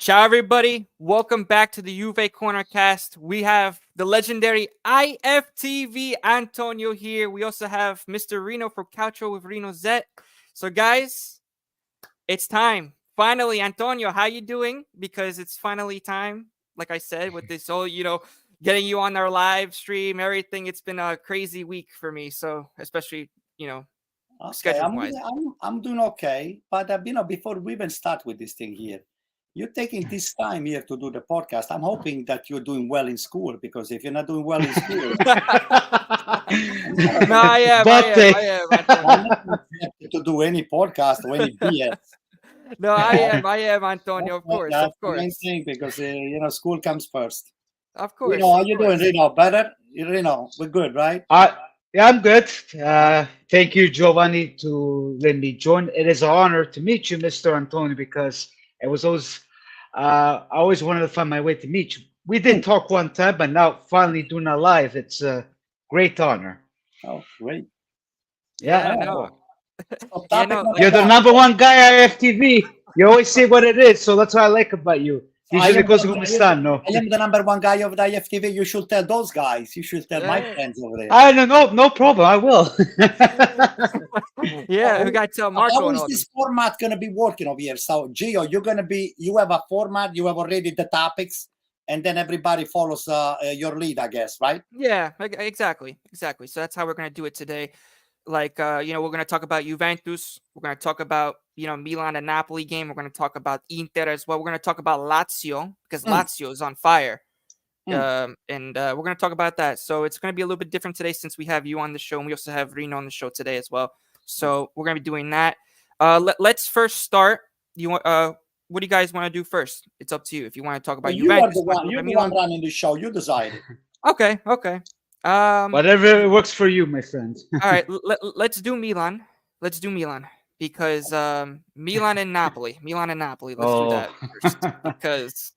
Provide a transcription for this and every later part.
Ciao, everybody. Welcome back to the Juve Cornercast. We have the legendary IFTV Antonio here. We also have Mr. Reno for Calcio with Reno Zet. So, guys, it's time. Finally, Antonio, how you doing? Because it's finally time, like I said, with this whole, getting you on our live stream, everything. It's been a crazy week for me. So, especially, Okay, schedule-wise. I'm doing okay, but before we even start with this thing here, you're taking this time here to do the podcast. I'm hoping that you're doing well in school, because if you're not doing well in school, No, I am. Antonio. To do any podcast or any BS. No, I am, Antonio. Of course, That's of course. the main thing, because school comes first. Of course. Reno, how you doing, Reno? Better? Reno, we're good, right? Yeah, I'm good. Thank you, Giovanni, to let me join. It is an honor to meet you, Mr. Antonio, because it was always I always wanted to find my way to meet you. We did talk one time, but now finally doing it live, it's a great honor. Oh, great. Yeah, no. You're the number one guy at IFTV. You always say what it is, so that's what I like about you. Usually goes come stanno. I am the number one guy of the IFTV. You should tell those guys. You should tell my friends over there. I don't know, no problem. I will. Yeah, we got to tell Marco. How is this format going to be working over here? So, Gio, you have a format. You have already the topics, and then everybody follows your lead, I guess, right? Yeah, exactly. So that's how we're going to do it today. Like, we're going to talk about Juventus. We're going to talk about, Milan and Napoli game. We're going to talk about Inter as well. We're going to talk about Lazio, because Lazio is on fire. And we're going to talk about that. So it's going to be a little bit different today, since we have you on the show, and we also have Reno on the show today as well. So we're going to be doing that. Let's first start. What do you guys want to do first? It's up to you. If you want to talk about Juventus. You're the one running the show. You decide. Okay. Whatever works for you, my friend. All right, let's do Milan. Because Milan and Napoli. Let's do that first.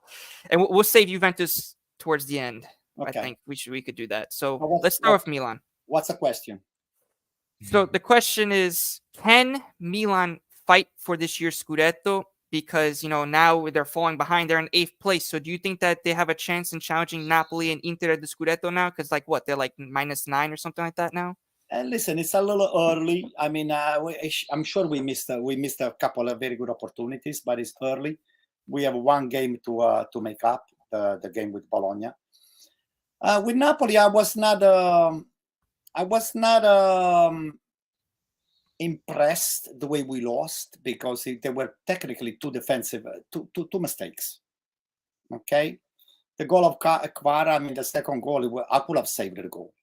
And we'll save Juventus towards the end. Okay. I think we could do that. So let's start with Milan. What's the question? So the question is, can Milan fight for this year's Scudetto? Because, now they're falling behind. They're in 8th place. So do you think that they have a chance in challenging Napoli and Inter at the Scudetto now? Because, they're like -9 or something like that now? Listen, it's a little early. I mean, I'm sure we missed a couple of very good opportunities, but it's early. We have one game to make up, the game with Bologna. With Napoli, I was not impressed the way we lost, because they were technically too defensive, two mistakes. Okay, the goal of Kvara, the second goal, I could have saved the goal.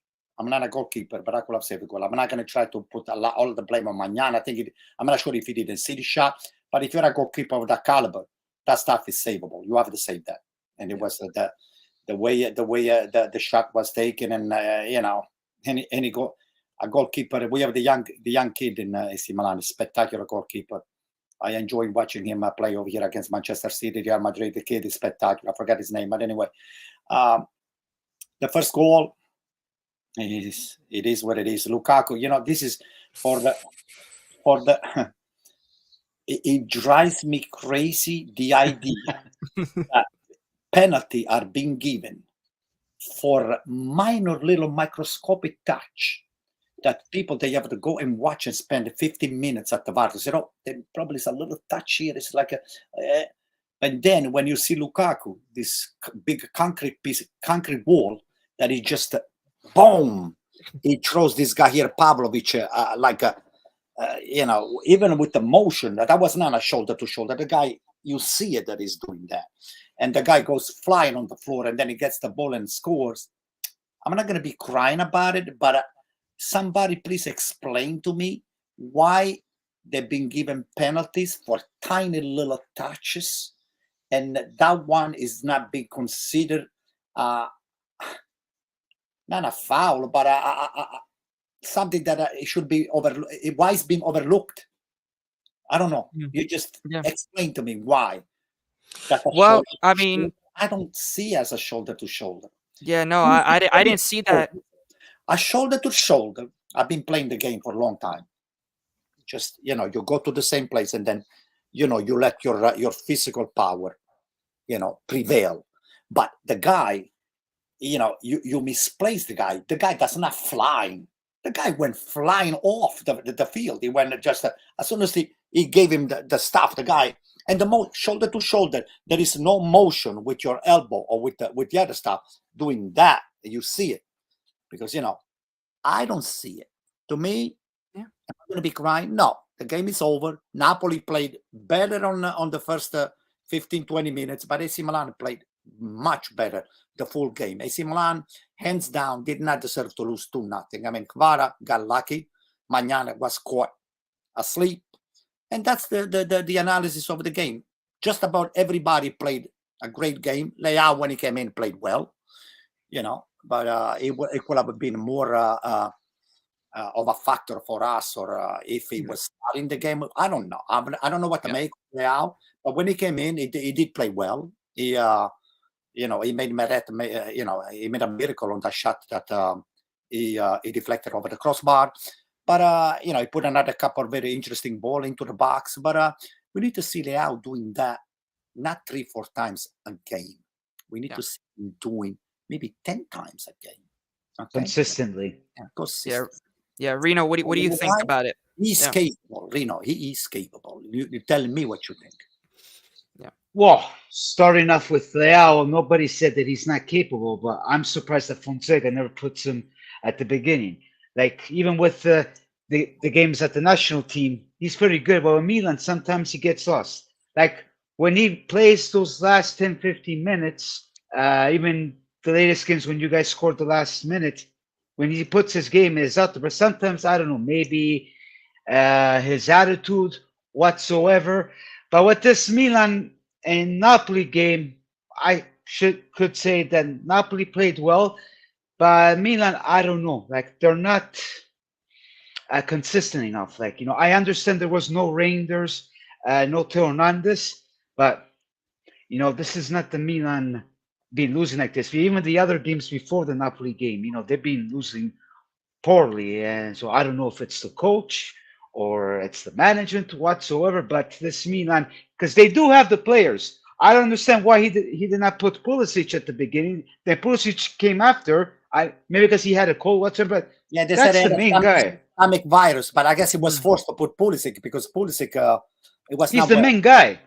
I'm not a goalkeeper, but I could have saved the goal. I'm not going to try to put all the blame on Magnan. I'm not sure if he didn't see the shot, but if you're a goalkeeper of that caliber, that stuff is savable. You have to save that. And it was the way the shot was taken, and any goal. A goalkeeper. We have the young kid in AC Milan, a spectacular goalkeeper. I enjoy watching him play over here against Manchester City, Real Madrid. The kid is spectacular. I forgot his name, but anyway, the first goal, it is what it is. Lukaku, this is for the. It drives me crazy, the idea that penalty are being given for minor little microscopic touch, that they have to go and watch and spend 15 minutes at the VAR. There probably is a little touch here. It's like And then when you see Lukaku, this big concrete wall that he just boom, he throws this guy here, Pavlovic, like a, even with the motion, that was not a shoulder to shoulder. The guy, you see it that he's doing that, and the guy goes flying on the floor, and then he gets the ball and scores. I'm not going to be crying about it, but somebody please explain to me why they've been given penalties for tiny little touches, and that one is not being considered not a foul, but something that it should be overlooked. Why it's being overlooked? I don't know. You just explain to me why. Well, I mean, I don't see as a shoulder to shoulder. Yeah, no, I didn't see that. A shoulder to shoulder. I've been playing the game for a long time. Just you go to the same place, and then you let your physical power prevail. But the guy, you misplace the guy. The guy does not fly. The guy went flying off the field. He went just as soon as he gave him the stuff. The guy and the shoulder to shoulder. There is no motion with your elbow or with the other stuff doing that. You see it because I don't see it. To me, am I going to be crying? No, the game is over. Napoli played better on the first 15-20 minutes, but AC Milan played much better the full game. AC Milan, hands down, did not deserve to lose 2-0. I mean, Kvara got lucky. Magnana was caught asleep. And that's the analysis of the game. Just about everybody played a great game. Leao, when he came in, played well, but it could have been more of a factor for us, or if he was starting the game. I don't know. I don't know what to make of Leao, but when he came in, he did play well. He made Meret, he made a miracle on that shot that he deflected over the crossbar. But, he put another couple of very interesting ball into the box. But we need to see Leao doing that, not 3-4 times a game. We need to see him doing maybe 10 times a game. Okay? Consistently. Yeah, Reno, what do you think about it? He's capable, Reno. He is capable. You're telling me what you think. Well, starting off with Leao, nobody said that he's not capable, but I'm surprised that Fonseca never puts him at the beginning. Like, even with the games at the national team, he's pretty good, but with Milan, sometimes he gets lost. Like, when he plays those last 10, 15 minutes, even the latest games when you guys scored the last minute, when he puts his game, is out there. But sometimes, I don't know, maybe his attitude whatsoever. But with this Milan and Napoli game, I could say that Napoli played well, but Milan, I don't know. Like, they're not consistent enough. Like, I understand there was no Reinders, no Teo Hernandez, but this is not the Milan been losing like this. Even the other games before the Napoli game, they've been losing poorly, and so I don't know if it's the coach or it's the management whatsoever. But this Milan, because they do have the players. I don't understand why he did not put Pulisic at the beginning. Then Pulisic came after. Maybe because he had a cold whatsoever. But they that's said the main guy. Stomach virus, but I guess he was forced to put Pulisic because Pulisic He's the main guy.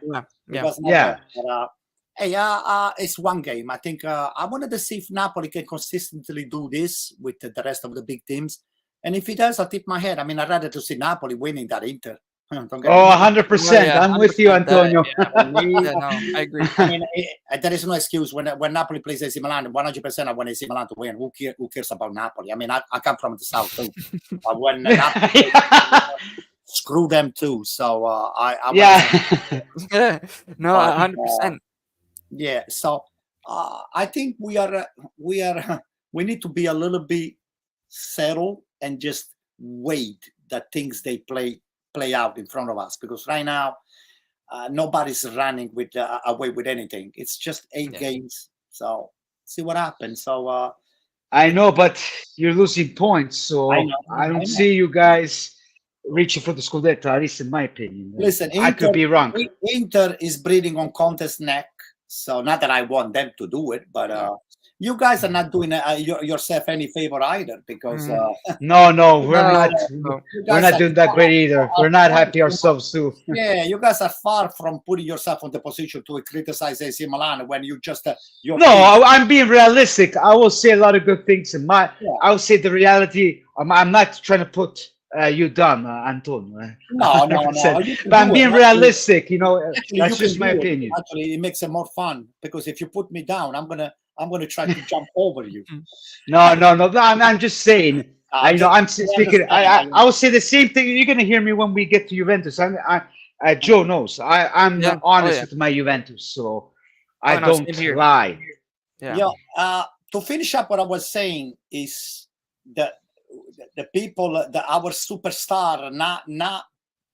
It's one game. I think I wanted to see if Napoli can consistently do this with the rest of the big teams. And if he does, I'll tip my head. I mean, I'd rather to see Napoli winning that Inter. 100%. I'm with you, Antonio. I agree. I mean, there is no excuse when Napoli plays AC Milan. 100% I want AC Milan to win. Who cares about Napoli? I mean, I come from the south too. When Napoli screw them too. So no, 100%. Yeah. So I think we need to be a little bit settled and just wait that things they play out in front of us, because right now nobody's running away with anything. It's just 8 games, so see what happens. So I know, but you're losing points, so I don't see you guys reaching for the Scudetto, at least in my opinion. Listen, I could be wrong. Inter is breathing on Conte's neck, so not that I want them to do it, but You guys are not doing yourself any favor either, because No, we're No, not. no. you We're guys not are doing that great either. We're not happy ourselves too. yeah, you guys are far from putting yourself in the position to criticize AC Milan when you just your No, team. I'm being realistic. I will say a lot of good things in my. Yeah. I will say the reality. I'm not trying to put you down, Anton. No, 100%. you can But I'm do it. being Actually, realistic. You know, actually, that's you just can my do it. opinion. Actually, it makes it more fun, because if you put me down, I'm gonna try to jump over you. No. I'm just saying. I You know, just I'm I speaking. understand. I will say the same thing. You're gonna hear me when we get to Juventus. Joe knows. I'm Yeah. Oh, honest yeah. with my Juventus, so Oh, I no, don't same here. lie. Yeah. Yeah. To finish up what I was saying is that the people, our superstar, not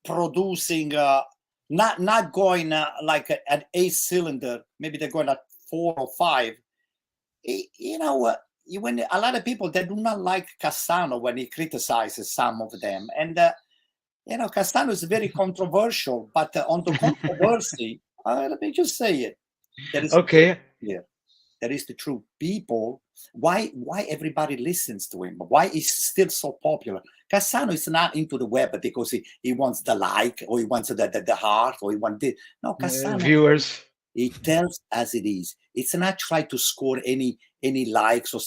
producing, not going like an 8-cylinder. Maybe they're going at 4 or 5. You know, when a lot of people, they do not like Castano when he criticizes some of them, and you know, Castano is very controversial. But on the controversy, let me just say it. There is Okay. yeah, there is the truth. People, why everybody listens to him? Why he's still so popular? Cassano is not into the web because he wants the like, or he wants the heart, or he wants this. No, Cassano, Viewers. he tells as it is. It's not try to score any likes or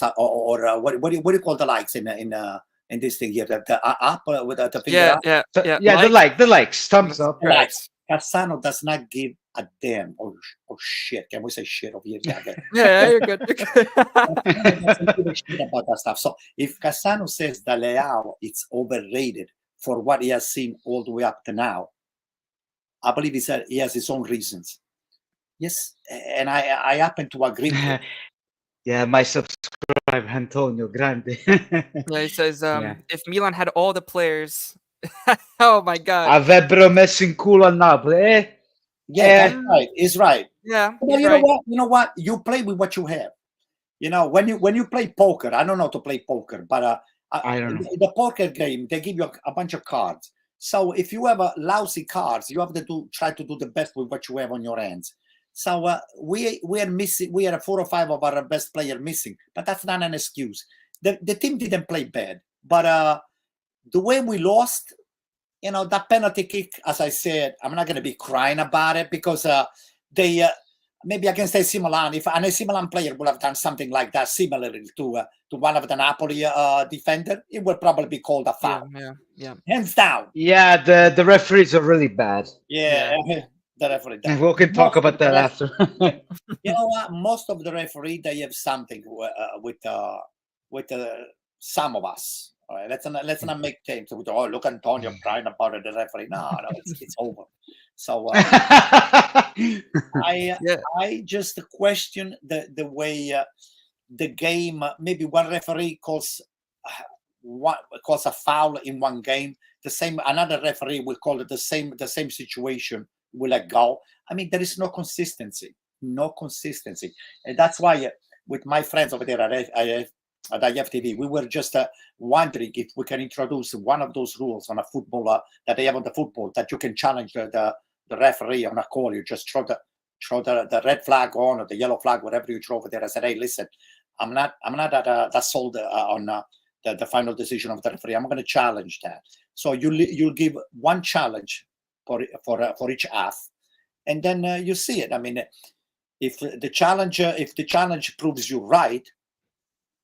what do you call the likes in this thing here? The up with the finger Yeah. up. Yeah. Yeah. Yeah, the likes, thumbs up. Likes. Cassano does not give a damn. Oh shit! Can we say shit over here? Yeah, Yeah. You're good. You're good. Cassano doesn't give a shit about that stuff. So if Cassano says that Leao it's overrated for what he has seen all the way up to now, I believe he has his own reasons. Yes, and I happen to agree with him. Yeah, my subscribe Antonio Grande. Yeah. He says, Yeah. if Milan had all the players, oh my God. Avrebbero messo in culo a Napoli. Yeah, that's right. He's right. Yeah. Well, He's you know right. what? You know what? You play with what you have. You know, when you play poker, I don't know how to play poker, but I don't know. in the poker game, they give you a bunch of cards. So if you have lousy cards, you have to try to do the best with what you have on your hands. So we are missing. We are 4 or 5 of our best player missing, but that's not an excuse. The team didn't play bad, but the way we lost, you know, that penalty kick, as I said, I'm not going to be crying about it because they maybe against AC Milan, if an AC Milan player would have done something like that, similarly to one of the Napoli defender, it would probably be called a foul, Yeah. hands down. Yeah, the referees are really bad. Yeah, the referee. And we can talk about that after. You know what? Most of the referee, they have something with some of us. All right, let's not make claims. Oh, look, Antonio crying about the referee. No, it's over. So I just question the way the game. Maybe one referee calls a foul in one game. Another referee will call it the same situation. Will let go. I mean, there is no consistency, and that's why with my friends over there at IFTV, we were just wondering if we can introduce one of those rules on a football that they have on the football, that you can challenge the referee on a call. You just throw the red flag on, or the yellow flag, whatever you throw over there. I said, hey, listen, I'm not that sold on the final decision of the referee. I'm going to challenge that. So you'll give one challenge for each half, and then you see it. I mean, if the challenge proves you right.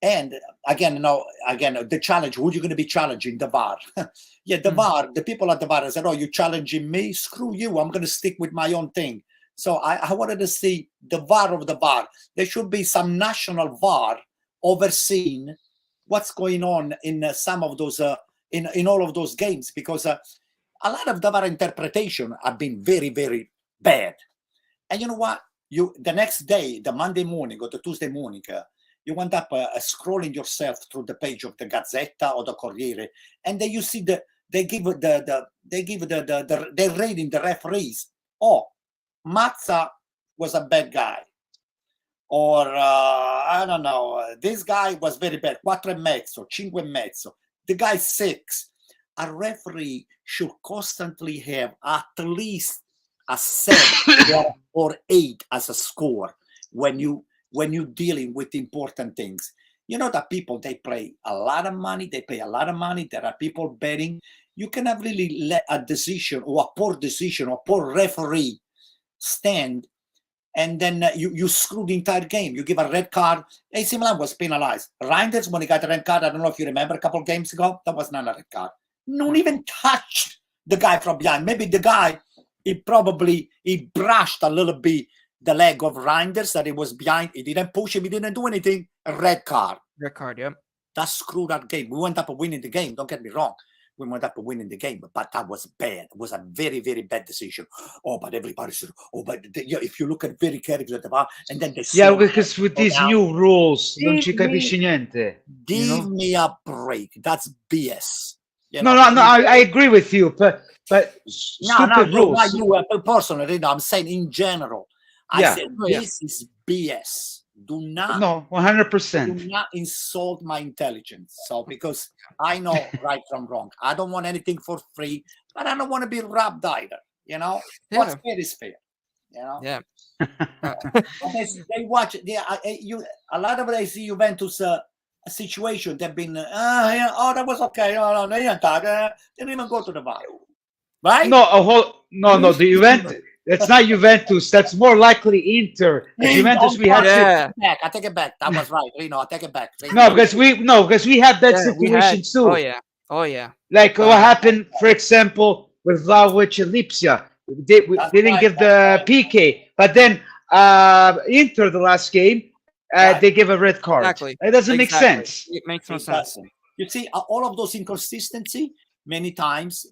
And again, the challenge, who are you going to be challenging? The VAR. Yeah, the VAR, the people at the VAR said, oh, you're challenging me? Screw you. I'm going to stick with my own thing. So I wanted to see the VAR of the VAR. There should be some national VAR overseeing what's going on in some of those, in all of those games, because a lot of the VAR interpretation have been very, very bad. And you know what? The next day, the Monday morning or the Tuesday morning, you end up scrolling yourself through the page of the Gazzetta or the Corriere, and then you see they're rating the referees. Oh, Mazza was a bad guy, or I don't know, this guy was very bad. 4,5, 5,5. The guy's 6. A referee should constantly have at least a 7 or 8 as a score when you when you're dealing with important things. You know that people, they pay a lot of money. They pay a lot of money. There are people betting. You cannot really let a decision or a poor decision or poor referee stand, and then you screw the entire game. You give a red card. AC Milan was penalized. Reinders, when he got a red card, I don't know if you remember a couple of games ago, that was not a red card. No one even touched the guy from behind. Maybe the guy, he brushed a little bit the leg of Reinders that he was behind. He didn't push him. He didn't do anything. A red card. Red card, yep. That screwed our game. We went up winning the game. Don't get me wrong. We went up winning the game, but that was bad. It was a very, very bad decision. Oh, but everybody said, oh, but if you look at very carefully at the bar, and then they Yeah, because with these new rules, non ci Give me- capisci niente. give You know? me a break. That's BS. You No, know? no, no. I agree with you, but stupid no, rules. not you personally. You know, I'm saying in general. I Yeah. said Oh, yeah. this is BS. Do not No, do 100%. not insult my intelligence. So because I know right from wrong. I don't want anything for free, but I don't want to be robbed either. You know, what's Yeah. fair is fair. You know, Yeah. they watch. A lot of they see Juventus situation. They've been yeah, oh, that was okay. No, they didn't even go to the VAR, right? No. The Juventus. That's not Juventus. That's more likely Inter. At Juventus, we had Yeah. I take it back. That was right. I take it back. because we had that Yeah, we situation had. too. Oh yeah. Like what happened, for example, with Vlahovic and Lipsia. They didn't right, give that's the PK, but then Inter the last game, Right. they give a red card. Exactly. It doesn't make Exactly. sense. It makes no It sense. doesn't. You see, all of those inconsistency, many times,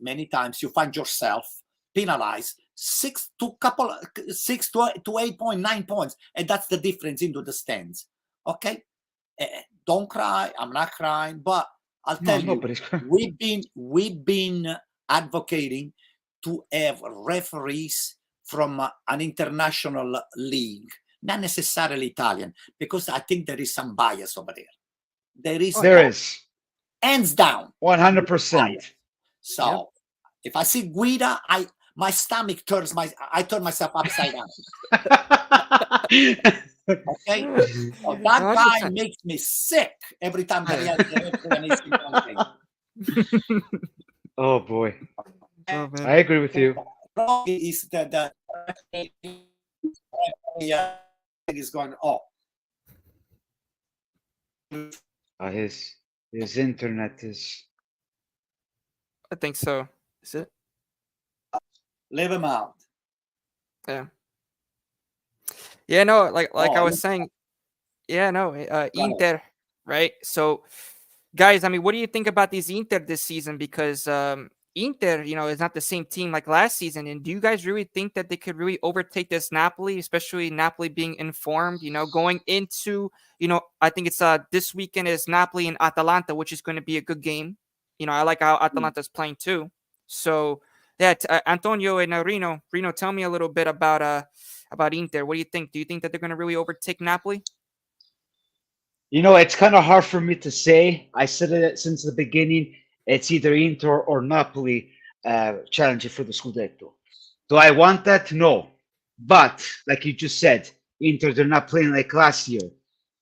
you find yourself penalized 6 to 8.9 points, and that's the difference into the stands. Okay, don't cry. I'm not crying, but I'll tell you, nobody's we've been advocating to have referees from an international league, not necessarily Italian, because I think there is some bias over there. There is hands down 100%. So if I see Guida, my stomach I turn myself upside down. Okay, so that guy 100%. makes me sick every time that he has the Oh boy, Oh, man. I agree with you. is that is going His internet is. I think so. Is it? leave him out. Yeah. Yeah, no, like I Oh, was saying, yeah, no, Inter, right? So, guys, I mean, what do you think about these Inter this season? Because Inter, is not the same team like last season. And do you guys really think that they could really overtake this Napoli, especially Napoli being informed, going into, I think it's this weekend is Napoli and Atalanta, which is going to be a good game. I like how Atalanta's playing too. So, yeah, Antonio and Rino, tell me a little bit about Inter. What do you think? Do you think that they're going to really overtake Napoli? It's kind of hard for me to say. I said it since the beginning. It's either Inter or Napoli challenging for the Scudetto. Do I want that? No. But, like you just said, Inter, they're not playing like last year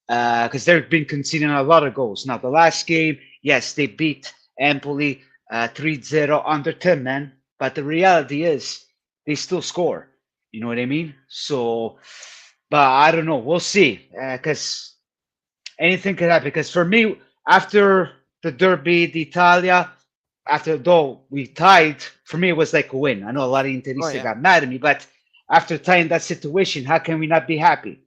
because they've been conceding a lot of goals. Now, the last game, yes, they beat Empoli 3-0 under 10 men. But the reality is they still score. You know what I mean? So, but I don't know. We'll see because anything could happen. Because for me, after the Derby d'Italia, though we tied, for me it was like a win. I know a lot of Interisti got mad at me, but after tying that situation, how can we not be happy?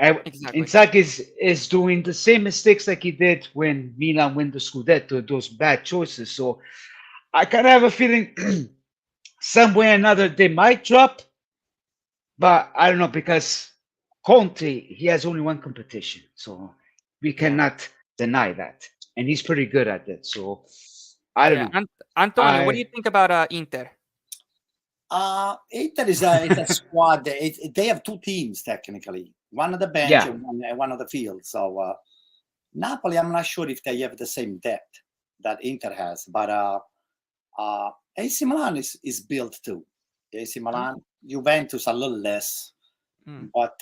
Exactly. Inzaghi is doing the same mistakes like he did when Milan win the Scudetto, those bad choices. So I kind of have a feeling some way or another they might drop, but I don't know because Conte, he has only one competition, so we cannot deny that, and he's pretty good at it. So I don't know. Antonio, what do you think about Inter? Inter is a squad. They have two teams technically, one on the bench and one on the field. So Napoli, I'm not sure if they have the same depth that Inter has, but AC Milan is built too. AC Milan, Juventus a little less, but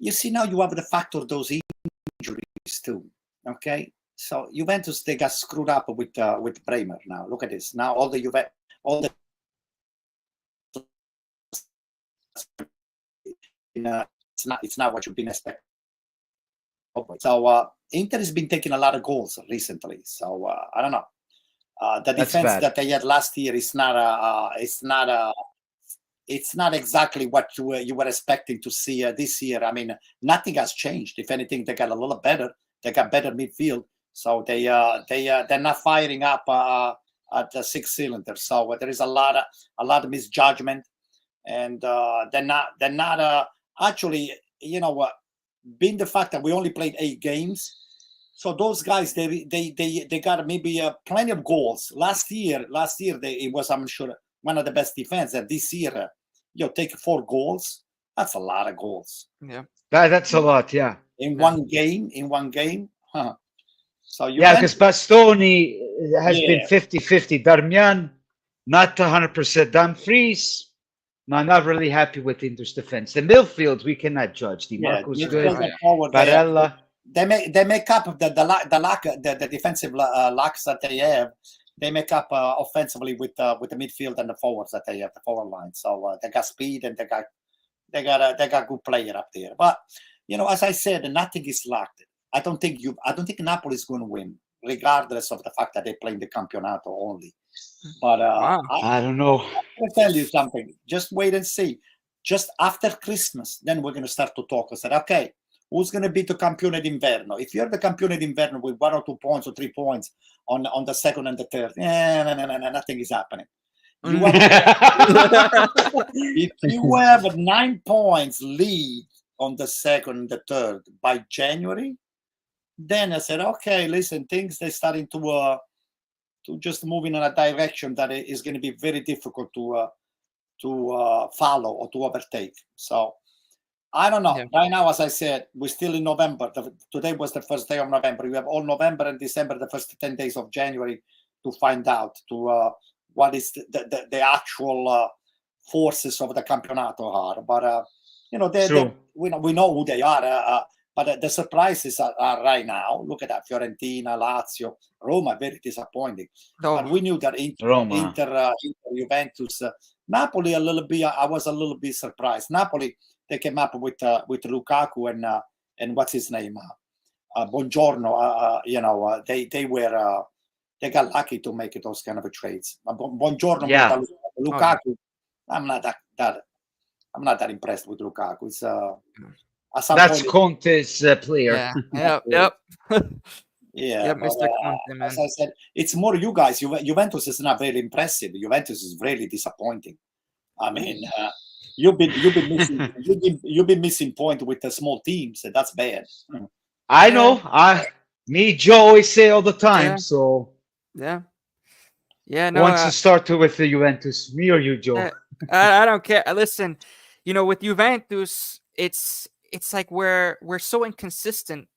you see now you have the factor of those injuries too. Okay, so Juventus, they got screwed up with Bremer now. Look at this now. All the it's not what you've been expecting. So Inter has been taking a lot of goals recently. So I don't know. The defense that they had last year is not it's not exactly what you were expecting to see this year. I mean, nothing has changed. If anything, they got a little better. They got better midfield. So they're not firing up at the 6 cylinder. So there is a lot of misjudgment, and they're not actually, you know what, being the fact that we only played 8 games. So those guys, they got maybe plenty of goals. Last year it was, I'm sure, one of the best defense. And this year, you take 4 goals. That's a lot of goals. Yeah, that's a lot. Yeah. In one game. Huh. So because Bastoni has been 50-50. Darmian, not 100%. Dumfries, no, not really happy with Inter's defense. The midfield, we cannot judge. Di Marco's good. Barella. They make up the defensive lacks that they have. They make up offensively with the midfield and the forwards that they have, the forward line. So they got speed and they got good player up there. But you know, as I said, nothing is locked. I don't think Napoli is going to win, regardless of the fact that they're playing the Campionato only. But I don't know. I can tell you something. Just wait and see. Just after Christmas, then we're going to start to talk. I said, okay, who's going to be the Campione d'Inverno? If you're the Campione d'Inverno with 1 or 2 points or 3 points on the second and the third, no, nothing is happening. If you have a 9 points lead on the second and the third by January, then I said, okay, listen, things they're starting to just move in a direction that is going to be very difficult to follow or to overtake. So I don't know. Yeah. Right now, as I said, we're still in November. Today was the first day of November. You have all November and December, the first 10 days of January, to find out what is the actual forces of the Campionato are. But you know, we know who they are. But the surprises are right now. Look at that: Fiorentina, Lazio, Roma, very disappointing. But we knew that Inter, Juventus, Napoli a little bit. I was a little bit surprised. Napoli, they came up with Lukaku and what's his name, Buongiorno. You know, they got lucky to make those kind of trades. Buongiorno, Lukaku. I'm not that impressed with Lukaku. It's that's Conte's player. Yeah. Yep. Yeah, Mr. Conte, man. As I said, it's more you guys. Juventus is not very impressive. Juventus is really disappointing. I mean, you've been missing point with the small teams, and that's bad. I know. Joe always say all the time. Yeah. So no. Once you start with the Juventus, me or you, Joe? I don't care. Listen, you know, with Juventus, it's like we're so inconsistent.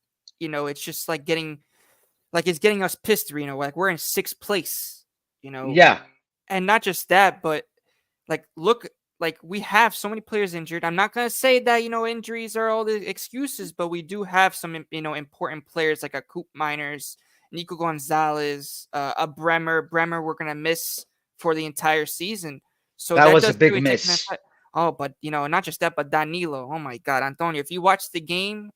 You know, it's just like it's getting us pissed. You know, like we're in 6th place. You know. Yeah. And not just that, but look, we have so many players injured. I'm not gonna say that, you know, injuries are all the excuses, but we do have some, you know, important players like a Coop Miners, Nico Gonzalez, a Bremer. We're gonna miss for the entire season. So that was a big miss. Oh, but you know, not just that, but Danilo. Oh my God, Antonio! If you watch the game,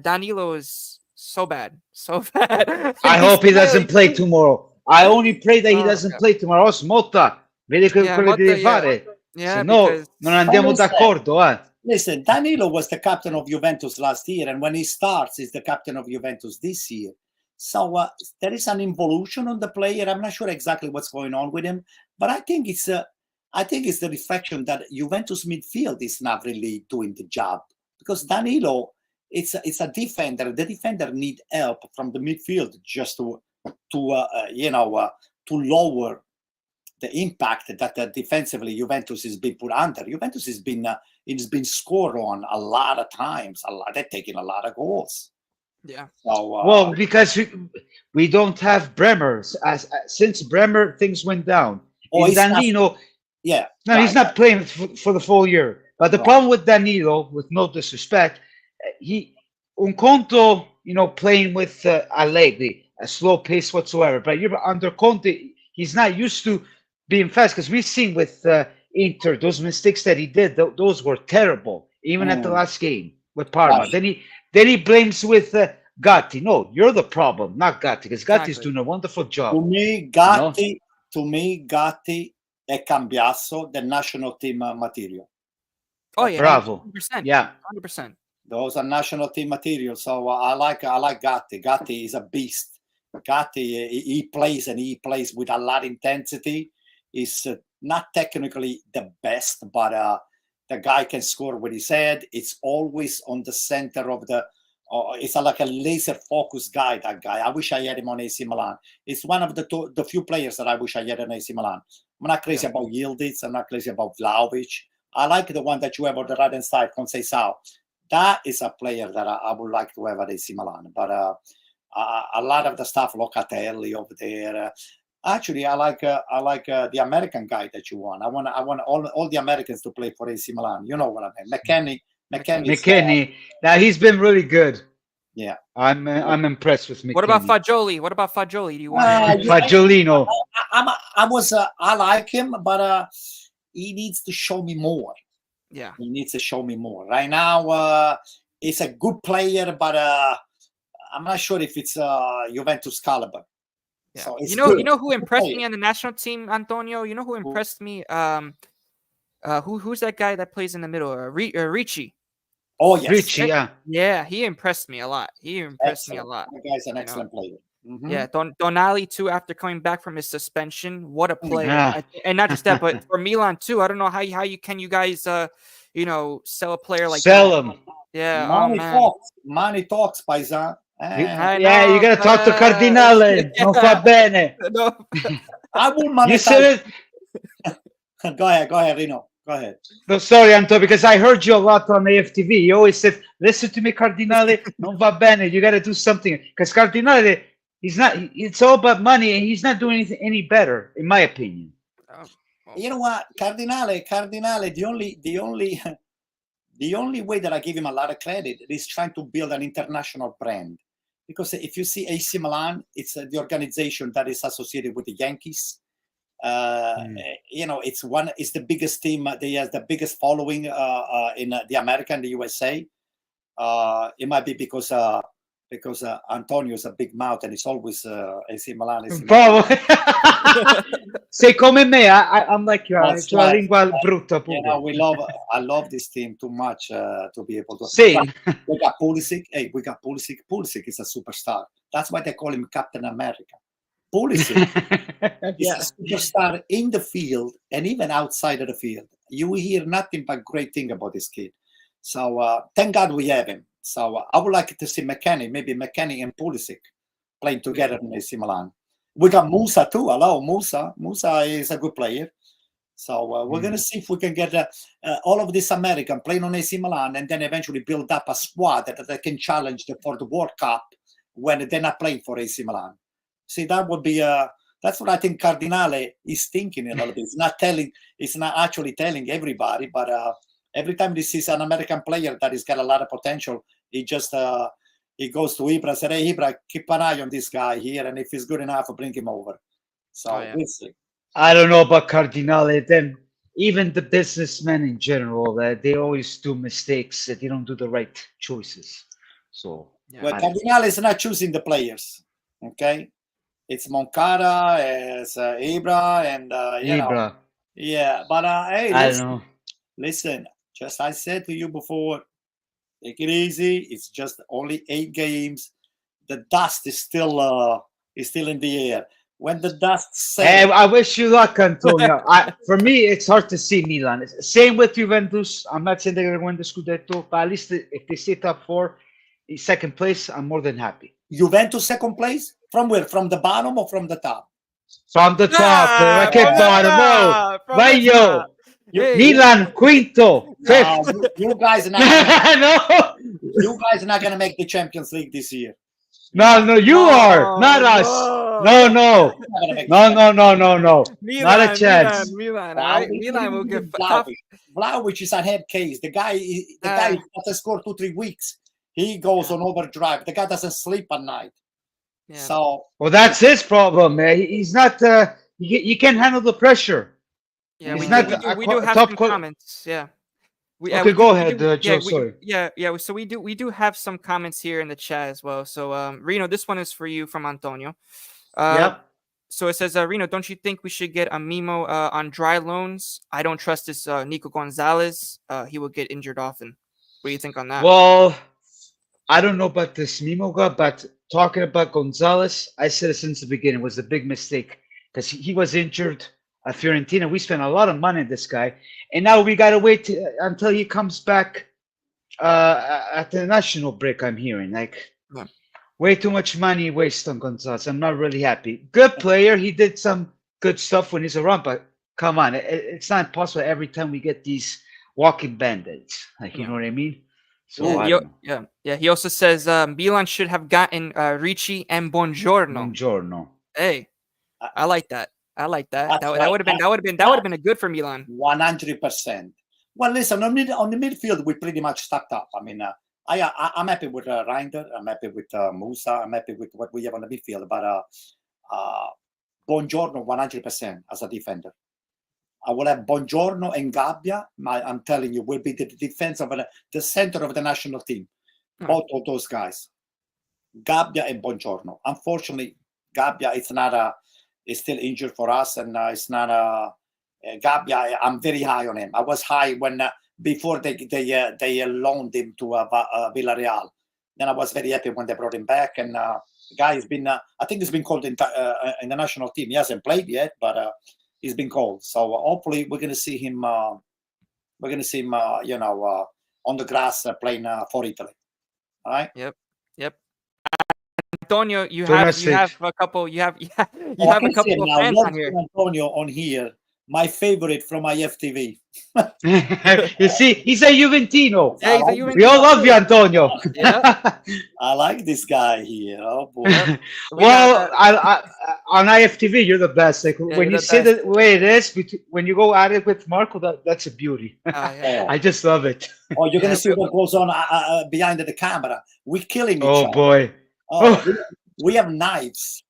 Danilo is so bad. I hope he doesn't play tomorrow. I only pray that he doesn't play tomorrow. Mota, vedi quello che deve fare. Se no, non andiamo d'accordo. Listen, Danilo was the captain of Juventus last year, and when he starts, he's the captain of Juventus this year. So there is an involution on the player. I'm not sure exactly what's going on with him, but I think it's the reflection that Juventus midfield is not really doing the job, because Danilo, it's a defender. The defender need help from the midfield just to lower the impact that defensively Juventus has been put under. Juventus has been scored on a lot of times. They're taking a lot of goals. Yeah. So, because we don't have Bremer. Since Bremer, things went down. Danilo. Yeah. No, he's not playing for the full year. But the No. problem with Danilo, with no disrespect, un conto, playing with Allegri, a slow pace whatsoever. But you're under Conte, he's not used to being fast because we've seen with Inter those mistakes that he did. Those were terrible, even at the last game with Parma. Right. Then he blames with Gatti. No, you're the problem, not Gatti, because Gatti's Exactly. doing a wonderful job. To me, Gatti è Cambiasso del national team material. Oh yeah, Bravo. 100%. Yeah. 100%. Those are national team material. So I like Gatti. Gatti is a beast. Gatti, he plays with a lot of intensity. He's not technically the best, but the guy can score with his head. It's always on the center of the. It's like a laser focused guy. That guy. I wish I had him on AC Milan. It's one of the few players that I wish I had on AC Milan. I'm not crazy about Yildiz. I'm not crazy about Vlahovic. I like the one that you have on the right hand side, Conceição. That is a player that I would like to have at AC Milan. But a lot of the stuff, Locatelli over there. Actually, I like the American guy that you want. I want all the Americans to play for AC Milan. You know what I mean? McKennie. Now he's been really good. Yeah, I'm impressed with McKennie. What about Fagioli? Do you want? Fagiolino? I like him, but he needs to show me more. Yeah, he needs to show me more. Right now, he's a good player, but I'm not sure if it's Juventus caliber. yeah. So you know who impressed me on the national team, Antonio? You know who impressed me? Who's that guy that plays in the middle? Ricci. Oh yes, Ricci, yeah. Yeah, he impressed me a lot. That guy's an excellent player. Mm-hmm. Yeah, Donali too. After coming back from his suspension, what a player! Yeah. And not just that, but for Milan too. I don't know how you guys sell a player like Sell that. him. Yeah, Money talks, Paisan. Yeah, you gotta talk to Cardinale. Non fa bene. No. I will You monetize. said it. Go ahead, Rino. Go ahead. No, sorry, Anto, because I heard you a lot on IFTV. You always said, "Listen to me, Cardinale. Non va bene. You got to do something." Because Cardinale, he's not. It's all about money, and he's not doing anything any better, in my opinion. You know what, Cardinale? The only way that I give him a lot of credit is trying to build an international brand. Because if you see AC Milan, it's the organization that is associated with the Yankees. It's the biggest team. They has the biggest following in the America and the USA. It might be because Antonio is a big mouth and it's always AC Milan. Sei come me. I'm like you. C'ho la lingua brutta. I love this team too much to be able to. See, we got Pulisic. Hey, we got Pulisic. Pulisic is a superstar. That's why they call him Captain America. Pulisic is a superstar in the field and even outside of the field. You hear nothing but great thing about this kid. So thank God we have him. So I would like to see maybe McKennie and Pulisic playing together in AC Milan. We got Musa too. Hello, Musa. Musa is a good player. So we're going to see if we can get all of this American playing on AC Milan and then eventually build up a squad that can challenge for the World Cup when they're not playing for AC Milan. See, that would be that's what I think Cardinale is thinking a little bit. It's not actually telling everybody, but every time he sees an American player that has got a lot of potential, he just he goes to Ibra and says, "Hey, Ibra, keep an eye on this guy here, and if he's good enough, bring him over." So we'll see. I don't know about Cardinale. Then even the businessmen in general, they always do mistakes. They don't do the right choices. So Cardinale is not choosing the players. Okay. It's Moncada, it's Ibra, and Ibra. Yeah, but hey, I don't know. Listen, just I said to you before, take it easy. It's just only 8 games. The dust is still in the air. When the dust settles, I wish you luck, Antonio. For me, it's hard to see Milan. Same with Juventus. I'm not saying they're going to win the Scudetto, but at least if they stay top 4, second place, I'm more than happy. Juventus second place? From where? From the bottom or from the top? From the top. Che bottom. Vai yo. Hey. Milan quinto. You guys are not. No. You guys are not going to make the Champions League this year. No, you are, not us. No, no, no. Not a chance. Milan. All right, Milan will get tough. Vlahovic is a head case. The guy doesn't score 2-3 weeks. He goes on overdrive. The guy doesn't sleep at night. Yeah. So Well, that's his problem, man. He's not. He can't handle the pressure. Yeah, He's we not do a have top some qual- comments. Yeah. Okay, go ahead, Joe. Sorry. Yeah. So we do have some comments here in the chat as well. So Reno, this one is for you from Antonio. Yep. So it says, Reno, don't you think we should get a Mimo on dry loans? I don't trust this Nico Gonzalez. He will get injured often. What do you think on that? Well, I don't know about this Mimo guy, but talking about Gonzalez, I said it since the beginning, it was a big mistake because he was injured at Fiorentina. We spent a lot of money on this guy, and now we gotta wait until he comes back at the national break. I'm hearing way too much money waste on Gonzalez. I'm not really happy. Good player, he did some good stuff when he's around, but come on, it's not possible every time we get these walking bandits. You know what I mean? So I don't know. Yeah. He also says Milan should have gotten Ricci and Buongiorno. Buongiorno. Hey, I like that. That Right. would have been a good for Milan. 100%. Well, listen, on the midfield, we pretty much stacked up. I mean, I'm happy with Reinders. I'm happy with Musa. I'm happy with what we have on the midfield. But Buongiorno, 100% as a defender. I will have Buongiorno and Gabbia. I'm telling you, will be the defense of the center of the national team. Both of those guys, Gabbia and Buongiorno. Unfortunately, Gabbia is still injured for us, and it's not Gabbia. I'm very high on him. I was high when before they loaned him to Villarreal. Then I was very happy when they brought him back, and the guy has been. I think he's been called in the national team. He hasn't played yet, but he's been called. So hopefully we're going to see him. We're going to see him. On the grass playing for Italy. All right. Yep. Antonio, you have a couple. You have a couple of fans on here. Antonio on here. My favorite from IFTV. You see, he's a Juventino. Yeah, he's a Juventino. We all love you, Antonio. Yeah. I like this guy here. Oh boy. Well, on IFTV, you're the best. Like when you say the way it is, when you go at it with Marco, that's a beauty. I just love it. Oh, you're gonna see what goes on behind the camera. We're killing each other. Oh boy. We have knives.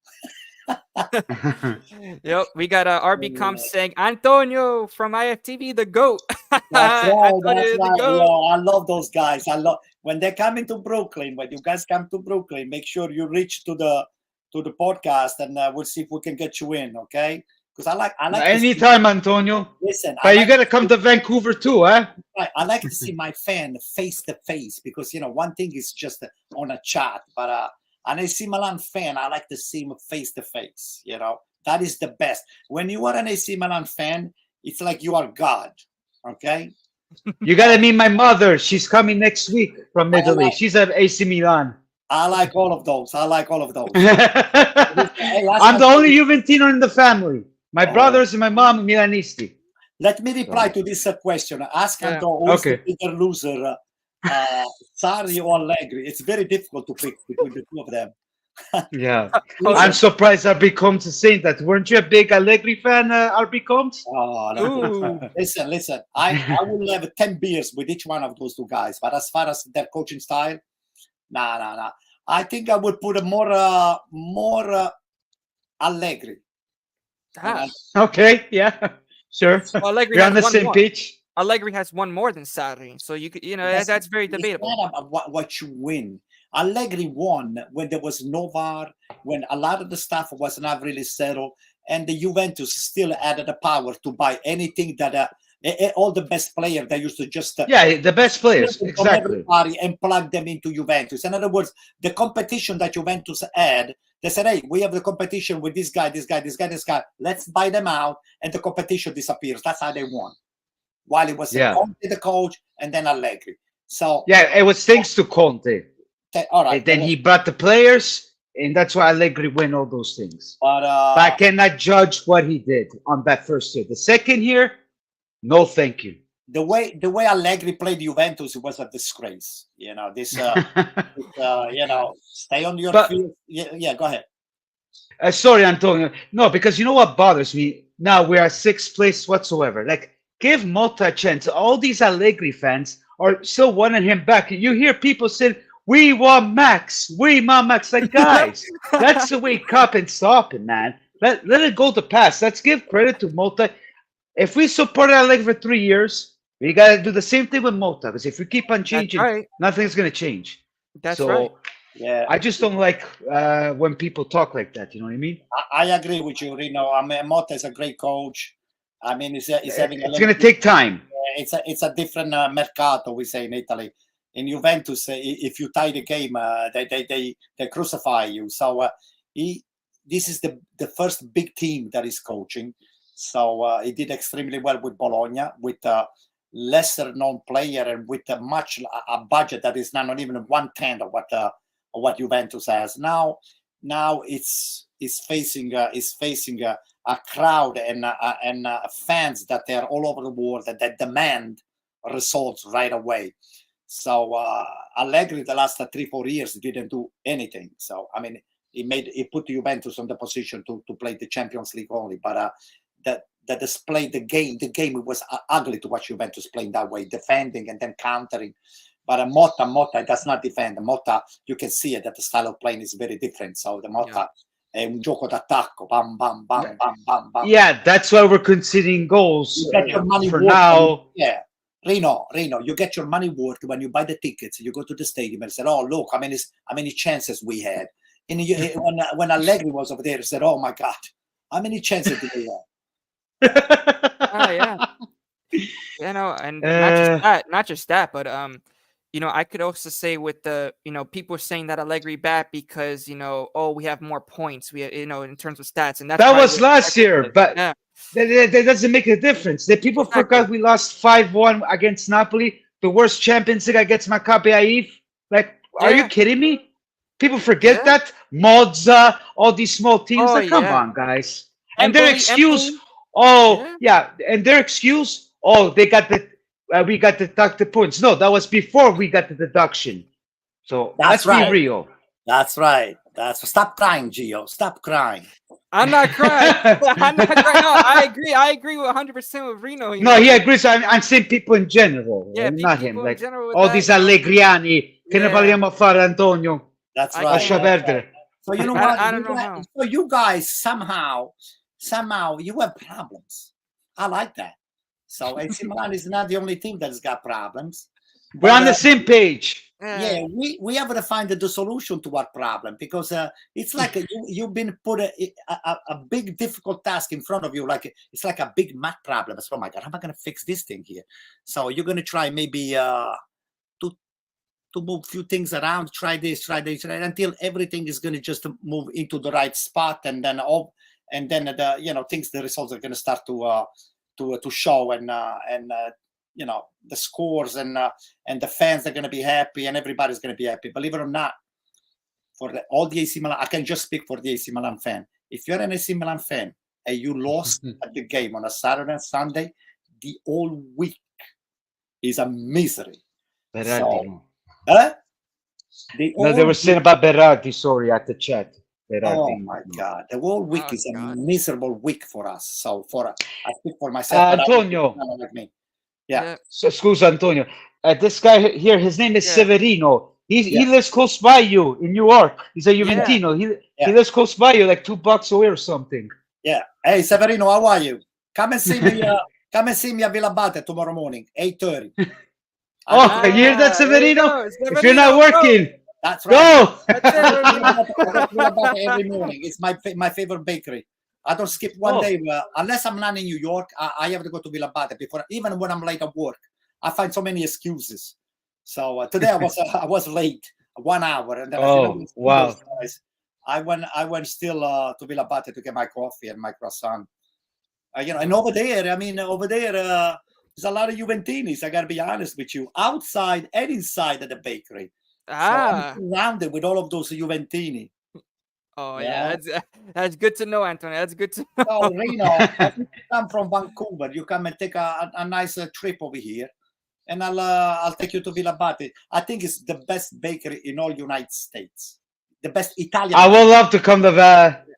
Yep, we got RB Comp saying Antonio from IFTV, the GOAT. That's right. That's right. Yo, I love those guys. I love when they come into Brooklyn. When you guys come to Brooklyn, make sure you reach to the podcast, and we'll see if we can get you in. Okay? Because I like anytime, Antonio. Listen, but you gotta come to Vancouver too, huh? I like to see my fan face to face because one thing is just on a chat, but an AC Milan fan, I like to see him face to face. That is the best. When you are an AC Milan fan, it's like you are God. Okay. You gotta meet my mother. She's coming next week from Italy. She's at AC Milan. I like all of those. I'm the only Juventino in the family. My brothers and my mom Milanisti. Let me reply to this question. Ask Antonio, who's the bigger loser, Sarri or Allegri? It's very difficult to pick between the two of them. Yeah, I'm surprised RB Combs is saying that. Weren't you a big Allegri fan, RB Combs? Oh, no. Listen. I will have 10 beers with each one of those two guys. But as far as their coaching style, nah. I think I would put a more Allegri. Okay, yeah, sure. Well, Allegri You're on the same pitch. Allegri has one more than Sarri, so you could, that's very debatable. It's not about what you win. Allegri won when there was no VAR, when a lot of the stuff was not really settled, and the Juventus still added the power to buy anything that all the best players they used to just the best players exactly and plug them into Juventus. In other words, the competition that Juventus had, they said, hey, we have the competition with this guy. Let's buy them out, and the competition disappears. That's how they won. While it was Conte the coach, and then Allegri. So it was thanks to Conte. All right. And then he brought the players, and that's why Allegri win all those things. But I cannot judge what he did on that first year. The second year, no, thank you. The way Allegri played Juventus was a disgrace. Stay on your feet. Yeah, go ahead. Sorry, Antonio. No, because you know what bothers me? Now we are sixth place whatsoever. Like, give Motta a chance. All these Allegri fans are still wanting him back. You hear people saying, "We want Max. We want Max." Like, guys, that's the way Cup and stop it, man. Let it go to pass. Let's give credit to Motta. If we supported Allegri for 3 years, we gotta do the same thing with Motta. Because if we keep on That's changing, right. nothing's gonna change. That's right. So Yeah, I just don't like when people talk like that. You know what I mean? I agree with you, Rino. I mean, Motta is a great coach. I mean, he's having a It's little gonna bit. take time. It's a different mercato, we say in Italy. In Juventus, if you tie the game, they crucify you. So this is the first big team that he's coaching. So he did extremely well with Bologna, with a lesser known player and with a budget that is not even 1/10 of what Juventus has now. Now it's facing a crowd and fans that they're all over the world that demand results right away. So Allegri the last 3-4 years didn't do anything. So I mean, he put Juventus on the position to play the Champions League only, but that display the game it was ugly to watch Juventus playing that way, defending and then countering. But Motta does not defend. Motta, you can see it that the style of playing is very different. So the Motta è un gioco d'attacco, bam bam bam bam bam bam. Yeah, that's why we're conceding goals You get your money for worth now. Yeah. Rino, you get your money worth when you buy the tickets. You go to the stadium and say, "Oh, look, how many chances we had." And when Allegri was over there, he said, "Oh my God, how many chances did we have?" Oh yeah. Yeah, no, and not just that, but I could also say with the, people saying that Allegri bad because, oh, we have more points, we, in terms of stats, and that's That probably was what last year, affected it. but Yeah, that doesn't make a difference. The people exactly. forgot we lost 5-1 against Napoli, the worst Champions League against Maccabi Haifa. Like, are you Yeah, kidding me? People forget yeah. that. Monza, all these small teams. Oh Like, come yeah. on, guys. And their Empoli, excuse, Empoli. oh Yeah. yeah, and their excuse, oh, they got we got deducted points. No, that was before we got the deduction. So That's let's right. be real. That's right. Stop crying, Gio. Stop crying. I'm not crying. I'm not crying. No, I agree. I agree with 100% with Rino. No, he agrees. I'm saying people in general, Yeah, not him. people in Like general with all that, these Allegriani. Che ne Yeah. parliamo a fare, Antonio? That's I right. Lascia can't. perdere. So you know what? I don't know how. So you guys somehow you have problems. I like that. So AC Milan is not the only team that's got problems. We're on the same page. Yeah, we have to find the solution to our problem because it's like you've been put a big difficult task in front of you. Like it's like a big math problem. So, oh my God, how am I going to fix this thing here? So you're going to try maybe to move a few things around, try this, until everything is going to just move into the right spot, and then the results are going to start to show, and the scores and the fans are going to be happy, and everybody's going to be happy. Believe it or not, for all the AC Milan, I can just speak for the AC Milan fan. If you're an AC Milan fan and you lost at the game on a Saturday and Sunday, the whole week is a misery. Berardi. They were saying about Berardi, sorry, at the chat. Berardi. Oh my God, the whole week is a miserable week for us. So I speak for myself. Antonio. Like me. Yeah. So, scusa, Antonio. This guy here, his name is Severino. He lives close by you in New York. He's a Juventino. He lives close by you, like $2 away or something. Yeah. Hey, Severino, how are you? Come and see me. Come and see me at Villa Abate tomorrow morning, 8:30. Oh, you hear that, Severino? Severino? If you're not working, that's right. Go. Every morning. It's my favorite bakery. I don't skip one day unless I'm not in New York. I have to go to Villa Abate before, even when I'm late at work. I find so many excuses. So today I was late 1 hour, and then wow. I went still to Villa Abate to get my coffee and my croissant. And over there, there's a lot of Juventinis. I gotta be honest with you, outside and inside of the bakery. So I'm surrounded with all of those Juventini. Oh yeah, that's good to know, Antonio. That's good to know. So Reno, I'm from Vancouver. You come and take a nice trip over here, and I'll take you to Villa Abate. I think it's the best bakery in all United States. The best Italian. I would love to come to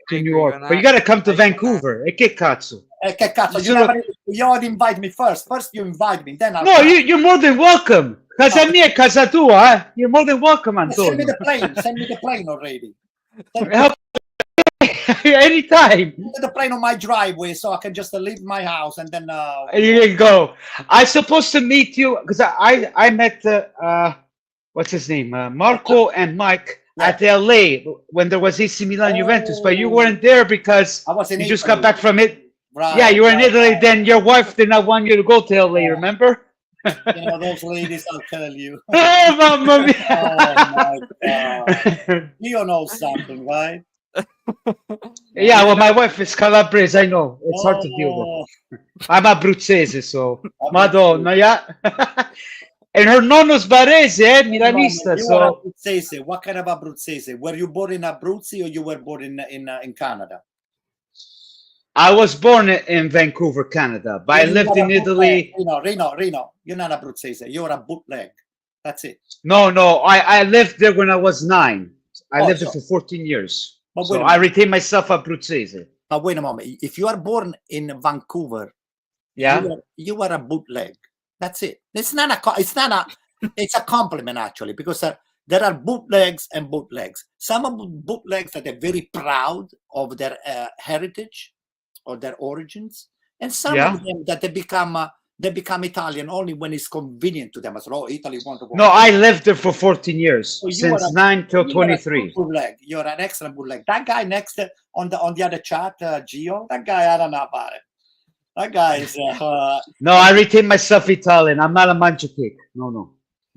to I New agree York, on but you that. got to come to I agree on that. Vancouver. E che cazzo? Che cazzo, you ought to invite me first. First you invite me, then I'll No, come. you're more than welcome. Casa No, mia è casa tua, eh? You're more than welcome, send me Antonio. the plane. Send me the plane already. Send Anytime. me the plane on my driveway so I can just leave my house and then You can go. I'm supposed to meet you because I met what's his name, Marco and Mike at LA when there was AC Milan Juventus, but you weren't there because I was in you just Italy. got back from it. Right, Yeah, you were in right, Italy. right. Then your wife did not want you to go to LA. Remember? You know, those ladies, I'll tell you. Oh, mamma mia! Oh my God. You know something, right? Yeah, well, my wife is Calabrese. I know it's hard to deal with. Oh, I'm Abruzzese, so Abruzzese. Madonna, yeah. And her nonno's Barese, Milanista. You are So Abruzzese. What kind of Abruzzese? Were you born in Abruzzi or you were born in Canada? I was born in Vancouver, Canada, but I You lived are in a bootleg. Italy. Reno. You're not Abruzzese. You're a bootleg. That's it. No, I lived there when I was 9. I lived there so- for 14 years. But So wait a I minute. retain myself Abruzzese. But wait a moment. If you are born in Vancouver, Yeah. you are a bootleg. That's it. It's not a. It's a compliment actually, because there are bootlegs and bootlegs. Some of bootlegs that are very proud of their heritage or their origins, and some Yeah. of them that they become Italian only when it's convenient to them. As well, Italy want to go. No, I lived there for 14 years, So you since are a- 9 till You are a 23. good bootleg. You're an excellent bootleg. That guy next on the other chat, Gio. That guy, I don't know about it. That guy is. No, I retain myself Italian. I'm not a mancha cake. No.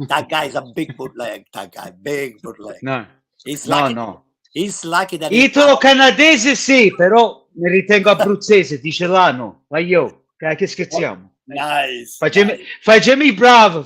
That guy is a big bootleg. That guy, big bootleg. No. He's No, lucky. no. He's lucky that he- Italo-canadese sì, però mi ritengo abruzzese, dice l'ano. Ma io, che scherziamo? Nice. Facemi bravo.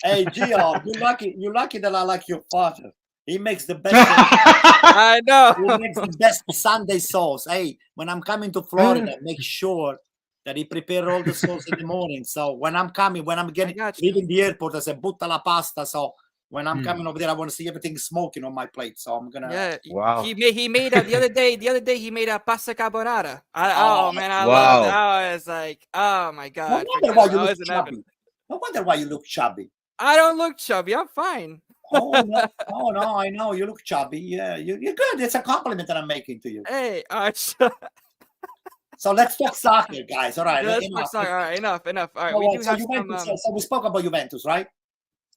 Hey Gio, you lucky that I like your father. He makes the best. I know. He makes the best Sunday sauce. Hey, when I'm coming to Florida, make sure that he prepare all the sauce in the morning. So when I'm got you. leaving the airport, I say butta la pasta. So when I'm coming over there, I want to see everything smoking on my plate. So I'm gonna. Yeah. Wow. He made the other day he made a pasta carbonara. Oh, Oh man, I wow. love it. I was like, oh my No god. wonder why you I look was in heaven. chubby. No wonder why you look chubby. I don't look chubby. I'm fine. Oh no, I know you look chubby. Yeah, you're good. It's a compliment that I'm making to you. Hey, So let's talk soccer, guys. All right, let's enough. all right, enough. All right, So, we do so have Juventus, some. so we spoke about Juventus, right?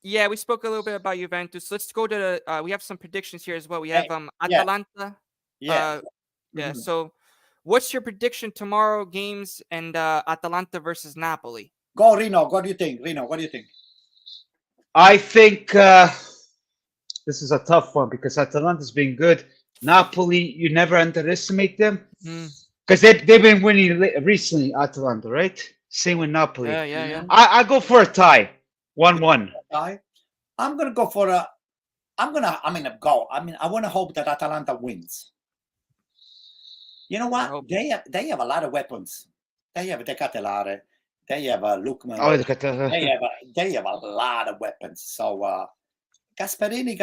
Yeah, we spoke a little bit about Juventus. Let's go to the. We have some predictions here as well. We have Yeah. Atalanta. Yeah. Yeah. Mhm. So, what's your prediction tomorrow? Games and Atalanta versus Napoli. Go, Reno. What do you think? Reno, what do you think? I think this is a tough one because Atalanta's been good. Napoli, you never underestimate them because they've been winning recently. Atalanta, right? Same with Napoli. Yeah. I go for a tie, 1-1. I'm gonna go for a. I want to hope that Atalanta wins. You know what? hope. They have a lot of weapons. They have De Catelare. They have Lukman. Oh, look at that. They have a lot of weapons. So Gasperini,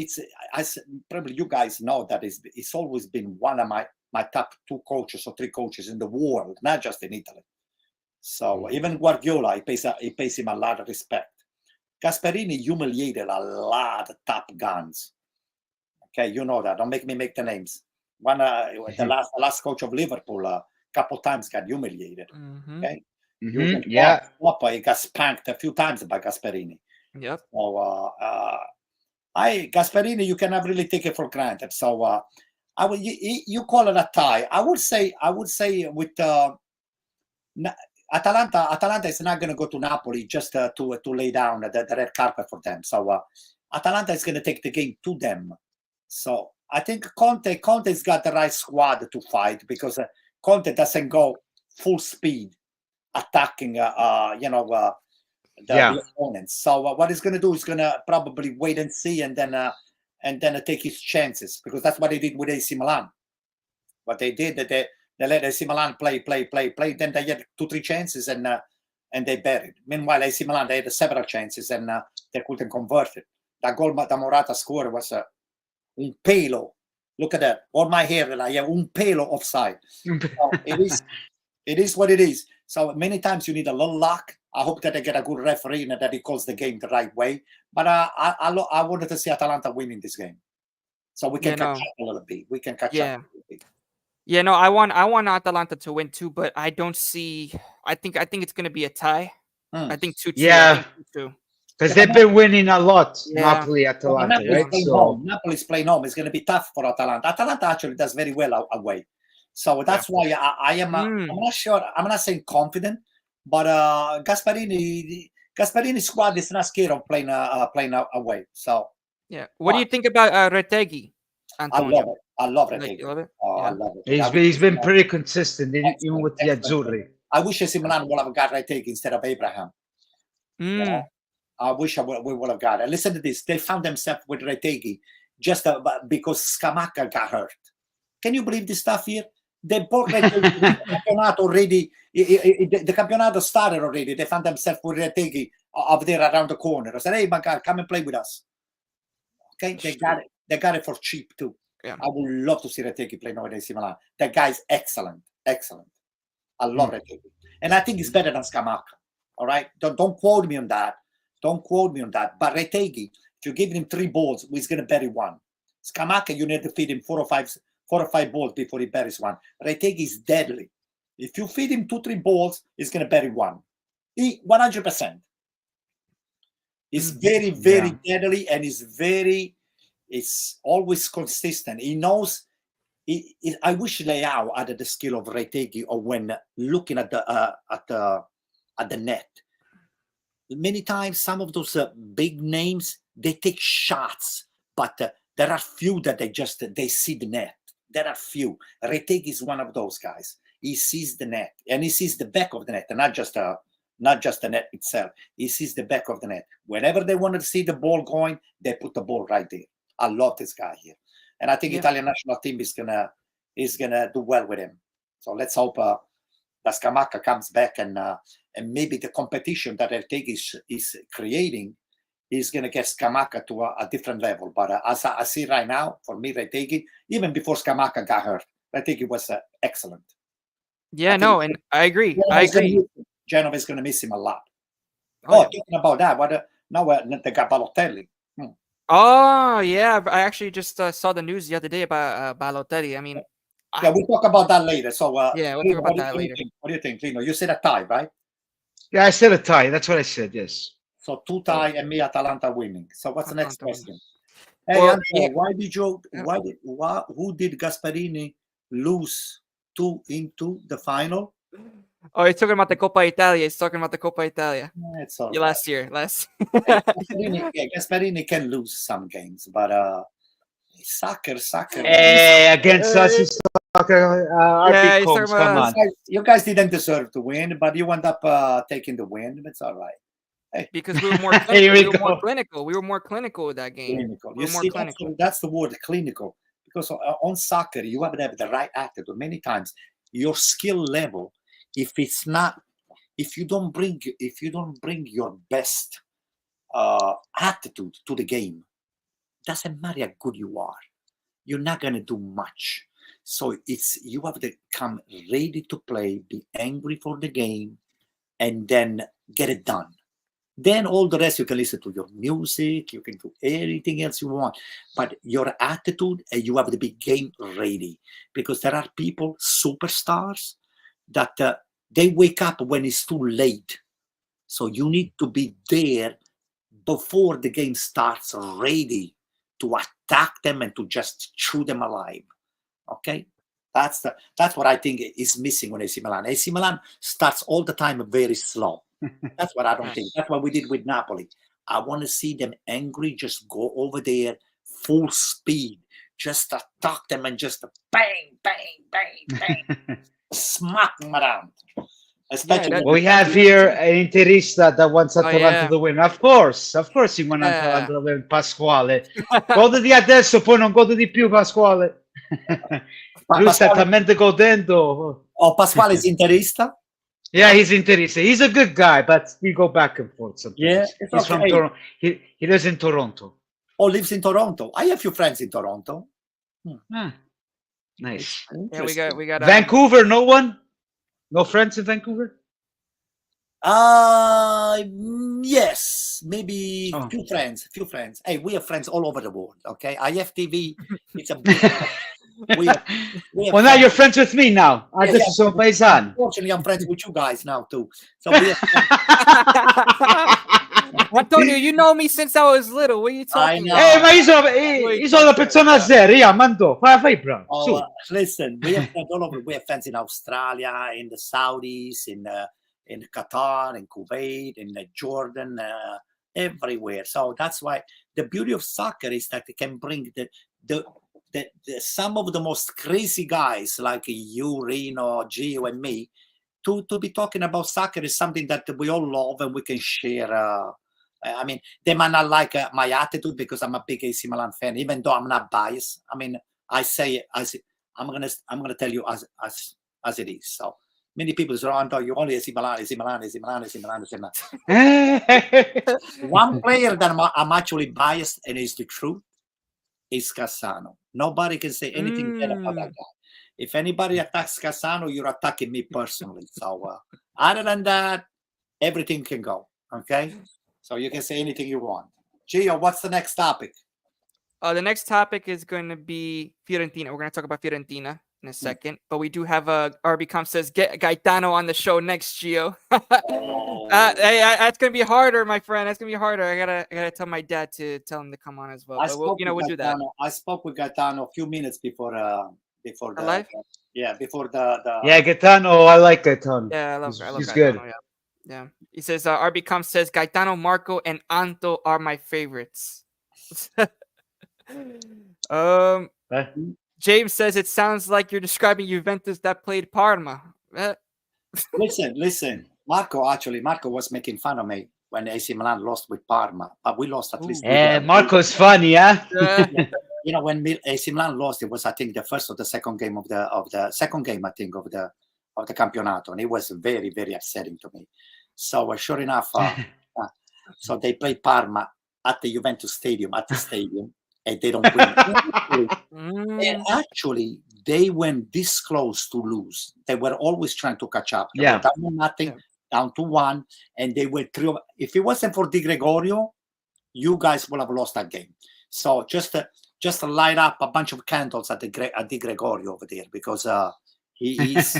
it's as probably you guys know that it's always been one of my top 2 coaches or 3 coaches in the world, not just in Italy. So even Guardiola, he pays him a lot of respect. Gasperini humiliated a lot of top guns. Okay, you know that. Don't make me make the names. The last coach of Liverpool a couple times got humiliated. Okay. Yeah. He got spanked a few times by Gasperini. Yep. So Gasperini, you cannot really take it for granted. So you call it a tie. I would say with Atalanta is not going to go to Napoli just to lay down the red carpet for them. So Atalanta is going to take the game to them. So I think Conte's got the right squad to fight because Conte doesn't go full speed attacking the opponents. So what he's going to do is going to probably wait and see and then take his chances, because that's what they did with AC Milan. What they did, they let AC Milan play. Then they had 2-3 chances and they buried. Meanwhile, AC Milan, they had several chances and they couldn't convert it. That goal that Morata scored was un pelo Look at that. All my hair, like un pelo offside. So it is what it is. So many times you need a little luck. I hope that they get a good referee and that he calls the game the right way. But I wanted to see Atalanta winning this game, so we can catch up a little bit. We can catch up a little bit. Yeah, no, I want Atalanta to win too, but I don't see. I think it's going to be a tie. I think 2-2. Yeah. I think 2-2. Because they've been winning a lot, Yeah. Napoli, Atalanta, Napoli's right? playing So home. Napoli's playing home. It's going to be tough for Atalanta. Atalanta actually does very well away. So that's why I am. I'm not sure. I'm not saying confident, but Gasparini's squad is not scared of playing away. So yeah. What do you think about Retegui, Antonio? I love Like, Retegui. you love it? I love it. he's been pretty consistent, even with the Azzurri. I wish AC Milan would have got Retegui instead of Abraham. I wish we would have got it. Listen to this. They found themselves with Retegui just because Scamacca got hurt. Can you believe this stuff here? They bought Retegui. The campionato already. The campionato started already. They found themselves with Retegui up there around the corner. I said, "Hey, my God, come and play with us." Okay, they got it. They got it for cheap too. Yeah. I would love to see Retegui play now at AC Milan. That guy's excellent. Excellent. I love Retegui. And I think he's better than Scamacca. All right? Don't quote me on that. Don't quote me on that. But Retegui, if you give him 3 balls, he's going to bury 1. Scamacca, you need to feed him 4 or 5 balls before he buries 1. Retegui is deadly. If you feed him 2-3 balls, he's going to bury 1. 100%. He's very, very deadly, and he's always consistent. He knows. I wish Leao had the skill of Retegui, or when looking at the net. Many times, some of those big names, they take shots, but there are few that they see the net. There are few. Retegui is one of those guys. He sees the net, and he sees the back of the net, and not just the net itself. He sees the back of the net. Whenever they want to see the ball going, they put the ball right there. I love this guy here, and I think Italian national team is gonna do well with him. So let's hope that Scamacca comes back, and maybe the competition that Retegui is creating is gonna get Scamacca to a different level. But as I see right now, for me, Retegui, even before Scamacca got hurt, Retegui was excellent. Yeah, no, and I agree. I agree. Genova is going to miss him a lot. Talking about that, now they got Balotelli. Oh, yeah. I actually just saw the news the other day about Balotelli. I mean, yeah, we'll talk about that later. So, yeah, we'll talk about that later. What do you think, Lino? You said a tie, right? Yeah, I said a tie. That's what I said, yes. So 2 tie and me, Atalanta winning. So what's the next question? Hey, Well, who did Gasparini lose to into the final? Oh, he's talking about the Coppa Italia. He's talking about the Coppa Italia. It's all Last year. Gasparini can lose some games, but soccer. Against us, he's talking RB Combs. Come on. You guys didn't deserve to win, but you end up taking the win. It's all right. Hey. Because we were more clinical. We were more clinical with that game. Clinical. You see, that's the word, clinical. Because on soccer, you have to have the right attitude. Many times, your skill level, if you don't bring your best attitude to the game, doesn't matter how good you are, you're not gonna do much. So you have to come ready to play, be angry for the game, and then get it done. Then all the rest you can listen to your music, you can do anything else you want, but your attitude, and you have to be game ready, because there are people, superstars, that they wake up when it's too late. So you need to be there before the game starts, ready to attack them and to just chew them alive. Okay, that's what I think is missing on AC Milan. AC Milan starts all the time very slow. That's what I don't think. That's what we did with Napoli. I want to see them angry, just go over there, full speed, just attack them and just bang, bang, bang, bang, smack them around. Especially we have here an Interista that wants Atalanta to win. Of course he wants Atalanta to win. Pasquale, goditi adesso, poi non godi di più, Pasquale. Lui sta talmente godendo. Oh, Pasquale is Interista? Yeah, he's Interista. He's a good guy, but we go back and forth sometimes. Yeah, he's from Toronto. He lives in Toronto. Oh, lives in Toronto. I have a few friends in Toronto. Ah, nice. Yeah, we got Vancouver, no one? No friends in Vancouver? Yes, maybe Oh. few friends. Hey, we have friends all over the world. Okay, IFTV, it's a big. we have Well, now you're friends with me now. Yeah, This yeah. is so paisan. Unfortunately, I'm friends with you guys now too. So we have Antonio, you know me since I was little. What are you talking know. about? Ma io sono la persona seria, mando. Fai bravo. Oh, listen, we have friends all over. We have friends in Australia, in the Saudis, in Qatar, in Kuwait, in Jordan, everywhere. So that's why the beauty of soccer is that it can bring the some of the most crazy guys like you, Reno, Gio, and me to be talking about soccer is something that we all love and we can share. I mean, they might not like my attitude because I'm a big AC Milan fan, even though I'm not biased. I mean, I say I'm gonna tell you as it is. So many people say, "Oh, you only AC Milan, AC Milan, AC Milan, AC Milan, AC Milan." One player that I'm actually biased, and is the truth, is Cassano. Nobody can say anything bad about that guy. If anybody attacks Cassano, you're attacking me personally. So other than that, everything can go. Okay, so you can say anything you want. Gio, what's the next topic? The next topic is going to be Fiorentina. We're going to talk about Fiorentina in a second, but we do have RB says get Gaetano on the show next, Gio. That's gonna be harder, my friend. That's gonna be harder. I gotta tell my dad to tell him to come on as well. But we'll do that. I spoke with Gaetano a few minutes before the live. Before the Yeah, Gaetano. I like Gaetano. Yeah, I love he's Gaetano, good. Yeah. He says RB says Gaetano, Marco, and Anto are my favorites. James says it sounds like you're describing Juventus that played Parma. Listen. Marco was making fun of me when AC Milan lost with Parma, but we lost at least. Marco's funny, yeah. You know, when AC Milan lost, it was I think the first or the second game of the second game I think of the Campionato, and it was very, very upsetting to me. So sure enough, so they played Parma at the Juventus stadium and they don't win. And actually, they went this close to lose. They were always trying to catch up. They were down nothing, down to 1, and they were 3. If it wasn't for Di Gregorio, you guys would have lost that game. So just to light up a bunch of candles at Di Gregorio over there, because he's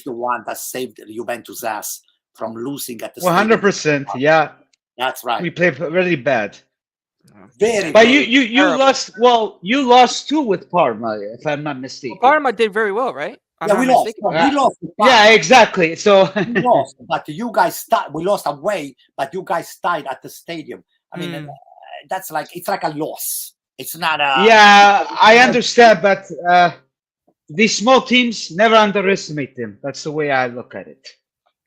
the one that saved Juventus' ass from losing at the 100%. Yeah, that's right. We played really bad. But you lost. Well, you lost 2 with Parma, if I'm not mistaken. Well, Parma did very well, right? We lost. We lost. Yeah, exactly. So we lost, but you guys we lost away, but you guys tied at the stadium. I mean, that's like it's like a loss. It's not a. Yeah, I understand, but these small teams, never underestimate them. That's the way I look at it.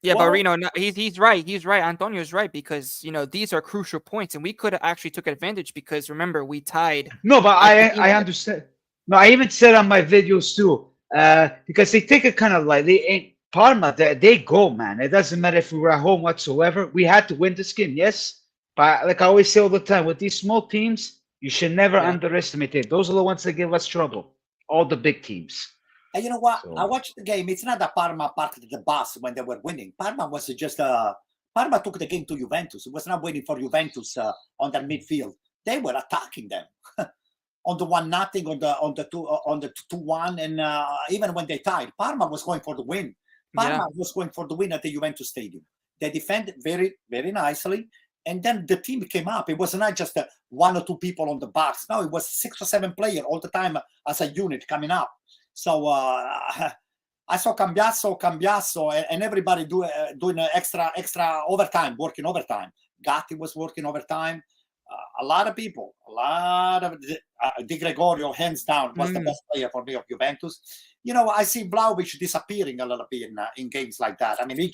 Yeah, but Reno, he's right. He's right. Antonio's right, because these are crucial points, and we could have actually took advantage because remember we tied. No, but I understand. No, I even said on my videos too, because they take it kind of lightly. Parma, they go, man. It doesn't matter if we were at home whatsoever. We had to win this game, yes. But like I always say all the time, with these small teams, you should never underestimate it. Those are the ones that give us trouble. All the big teams. And you know what? I watched the game. It's not that Parma parked the bus when they were winning. Parma was just Parma took the game to Juventus. It was not waiting for Juventus on their midfield. They were attacking them on the 1-0, on the 2-1, and even when they tied, Parma was going for the win. Parma was going for the win at the Juventus stadium. They defended very, very nicely, and then the team came up. It was not just 1 or 2 people on the box. No, it was 6 or 7 players all the time as a unit coming up. So I saw Cambiasso, and everybody doing extra overtime, working overtime. Gatti was working overtime. A lot of people, Di Gregorio, hands down, was the best player for me of Juventus. I see Vlahovic disappearing a little bit in games like that. I mean, he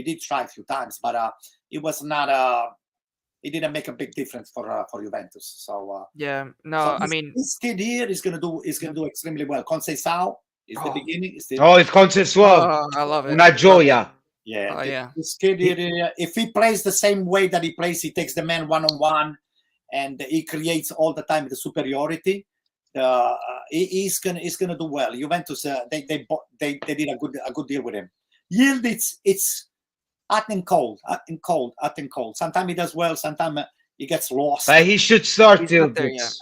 did try a few times, but it was not it didn't make a big difference for Juventus. So I mean, this kid here is gonna do extremely well. Conceição is the beginning. It's Conceição. I love it. Una gioia. Yeah, this kid here, if he plays the same way that he plays, he takes the man 1-on-1, and he creates all the time the superiority. he's gonna do well. Juventus, they did a good deal with him. Yield, it's hot and cold, hot and cold, hot and cold. Sometimes he does well, sometimes he gets lost. But he should start He's till not there yet. this.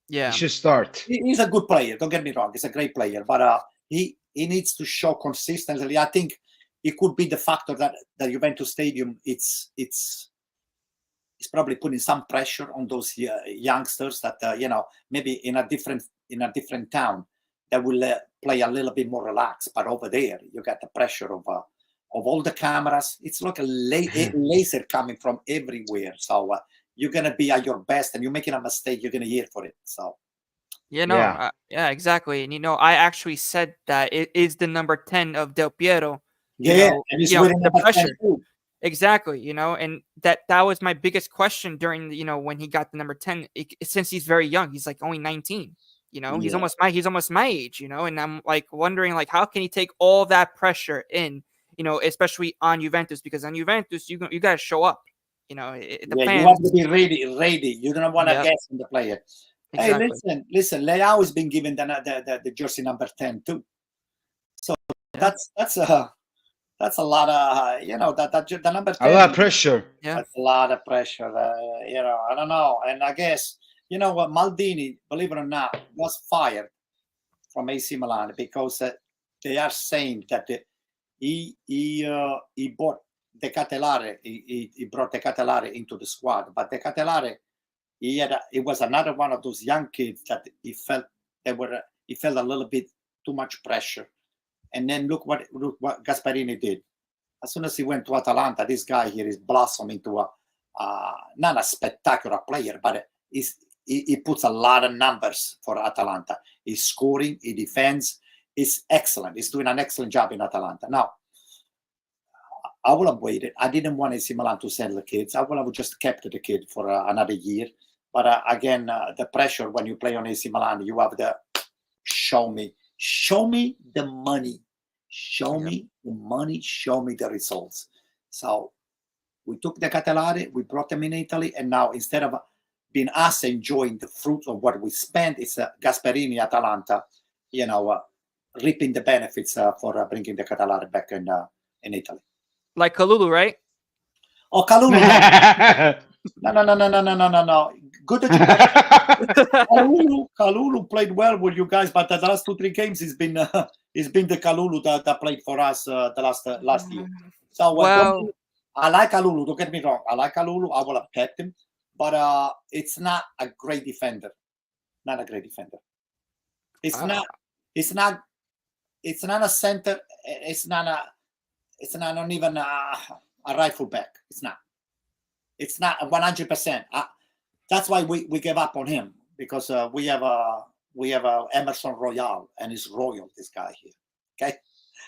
Yeah. He should start. He's a good player. Don't get me wrong. He's a great player, but he needs to show consistently. I think it could be the factor that the Juventus Stadium it's probably putting some pressure on those youngsters that maybe in a different town they will play a little bit more relaxed. But over there, you got the pressure of all the cameras. It's like a laser coming from everywhere. So you're gonna be at your best, and you're making a mistake, you're gonna hear for it. So Yeah, exactly. And I actually said that it is the number 10 of Del Piero. and he's winning the number 10 pressure. too. Exactly, and that was my biggest question during when he got the number 10, since he's very young. He's like only 19. He's almost my age, and I'm like wondering like how can he take all that pressure in, especially on Juventus, because on Juventus you got to show up. The you fans, have to be ready. You don't want to guess on the player. Exactly. Hey, listen. Leao has been given the jersey number 10 too. So that's a lot of the number 10. A lot of pressure. Yeah. That's a lot of pressure. I don't know. And I guess what, Maldini, believe it or not, was fired from AC Milan because they are saying that he bought De Catelare. He brought De Catelare into the squad, but De Catelare, it was another one of those young kids that he felt a little bit too much pressure. And then look what Gasparini did. As soon as he went to Atalanta, this guy here is blossomed into not a spectacular player, but he puts a lot of numbers for Atalanta. He's scoring, he defends, he's excellent. He's doing an excellent job in Atalanta. Now, I would have waited. I didn't want AC Milan to sell the kids. I would have just kept the kid for another year. But again, the pressure when you play on AC Milan, you have the show me the money. Show me the money, show me the results. So we took the Catelare, we brought them in Italy, and now instead of being us enjoying the fruit of what we spent, it's Gasparini, Atalanta, reaping the benefits for bringing the Catelare back in Italy. Like Kalulu, right? Oh, Kalulu. No. Good that you Kalulu played well with you guys, but the last 2-3 games he's been the Kalulu that played for us the last year. So I like Kalulu. Don't get me wrong. I like Kalulu. I will have kept him, but it's not a great defender. Not a great defender. It's not. It's not a center. It's not even a right full back. It's not. It's not 100%. That's why we gave up on him, because we have Emerson Royal, and he's royal, this guy here. Okay,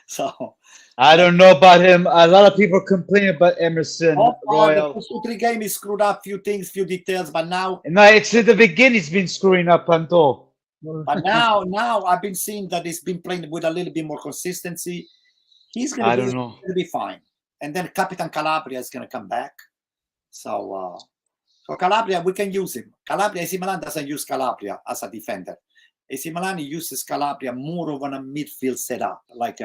so I don't know about him. A lot of people complain about Emerson Royal. The 2-3 game he screwed up few things, few details, but now it's at the beginning he's been screwing up, Anto. But now I've been seeing that he's been playing with a little bit more consistency. He's gonna be fine. And then Capitan Calabria is gonna come back. So Calabria, we can use him. AC Milan doesn't use Calabria as a defender. AC Milan uses Calabria more of on a midfield setup, like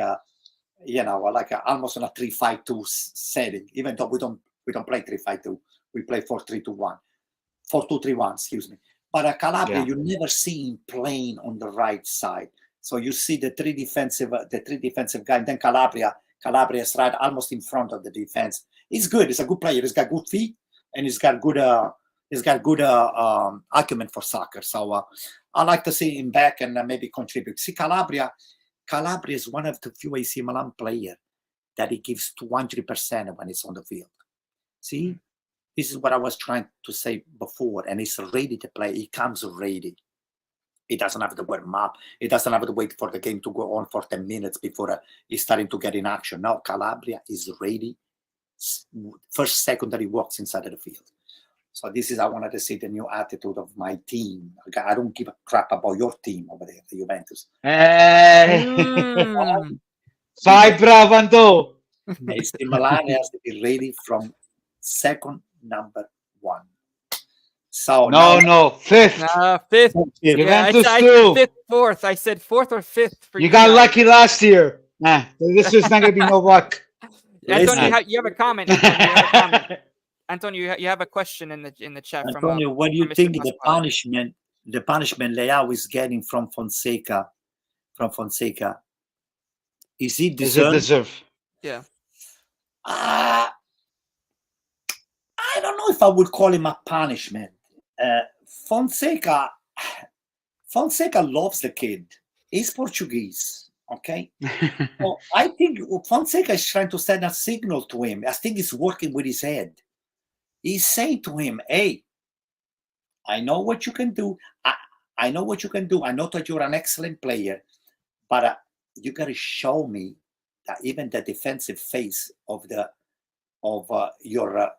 almost on a 3-5-2 setting. Even though we don't play 3-5-2, we play 4-3-2-1, 4-2-3-1. Excuse me. But Calabria, you never see him playing on the right side. So you see the three defensive guy, and then Calabria is right almost in front of the defense. He's good. He's a good player. He's got good feet, and he's got good acumen for soccer. So I like to see him back and maybe contribute. See, Calabria is one of the few AC Milan players that he gives 200% when it's on the field. See, this is what I was trying to say before, and he's ready to play. He comes ready. He doesn't have to warm up. He doesn't have to wait for the game to go on for 10 minutes before he's starting to get in action. No, Calabria is ready. First second that he walks inside of the field. So this is, I wanted to see the new attitude of my team. I don't give a crap about your team over there, the Juventus. Vai bravo, Anto. Milan has to be ready from second number 1. So No, fifth. Fifth. Yeah, Yeah, I Juventus said too. fifth, fourth. I said fourth or fifth for You got guys. lucky last year. Nah, this was not gonna be no luck. Antonio, Listen. you have a comment. Antonio, you have a comment. Antonio, you have a question in the chat Antonio, what do you from Mr. think the Pasquale. punishment Leao is getting from Fonseca, is he Is it deserved? deserve? Yeah. I don't know if I would call him a punishment. Fonseca loves the kid. He's Portuguese, okay? So I think Fonseca is trying to send a signal to him. I think he's working with his head. He's saying to him, hey, I know what you can do. I know what you can do. I know that you're an excellent player, but you got to show me that even the defensive phase of your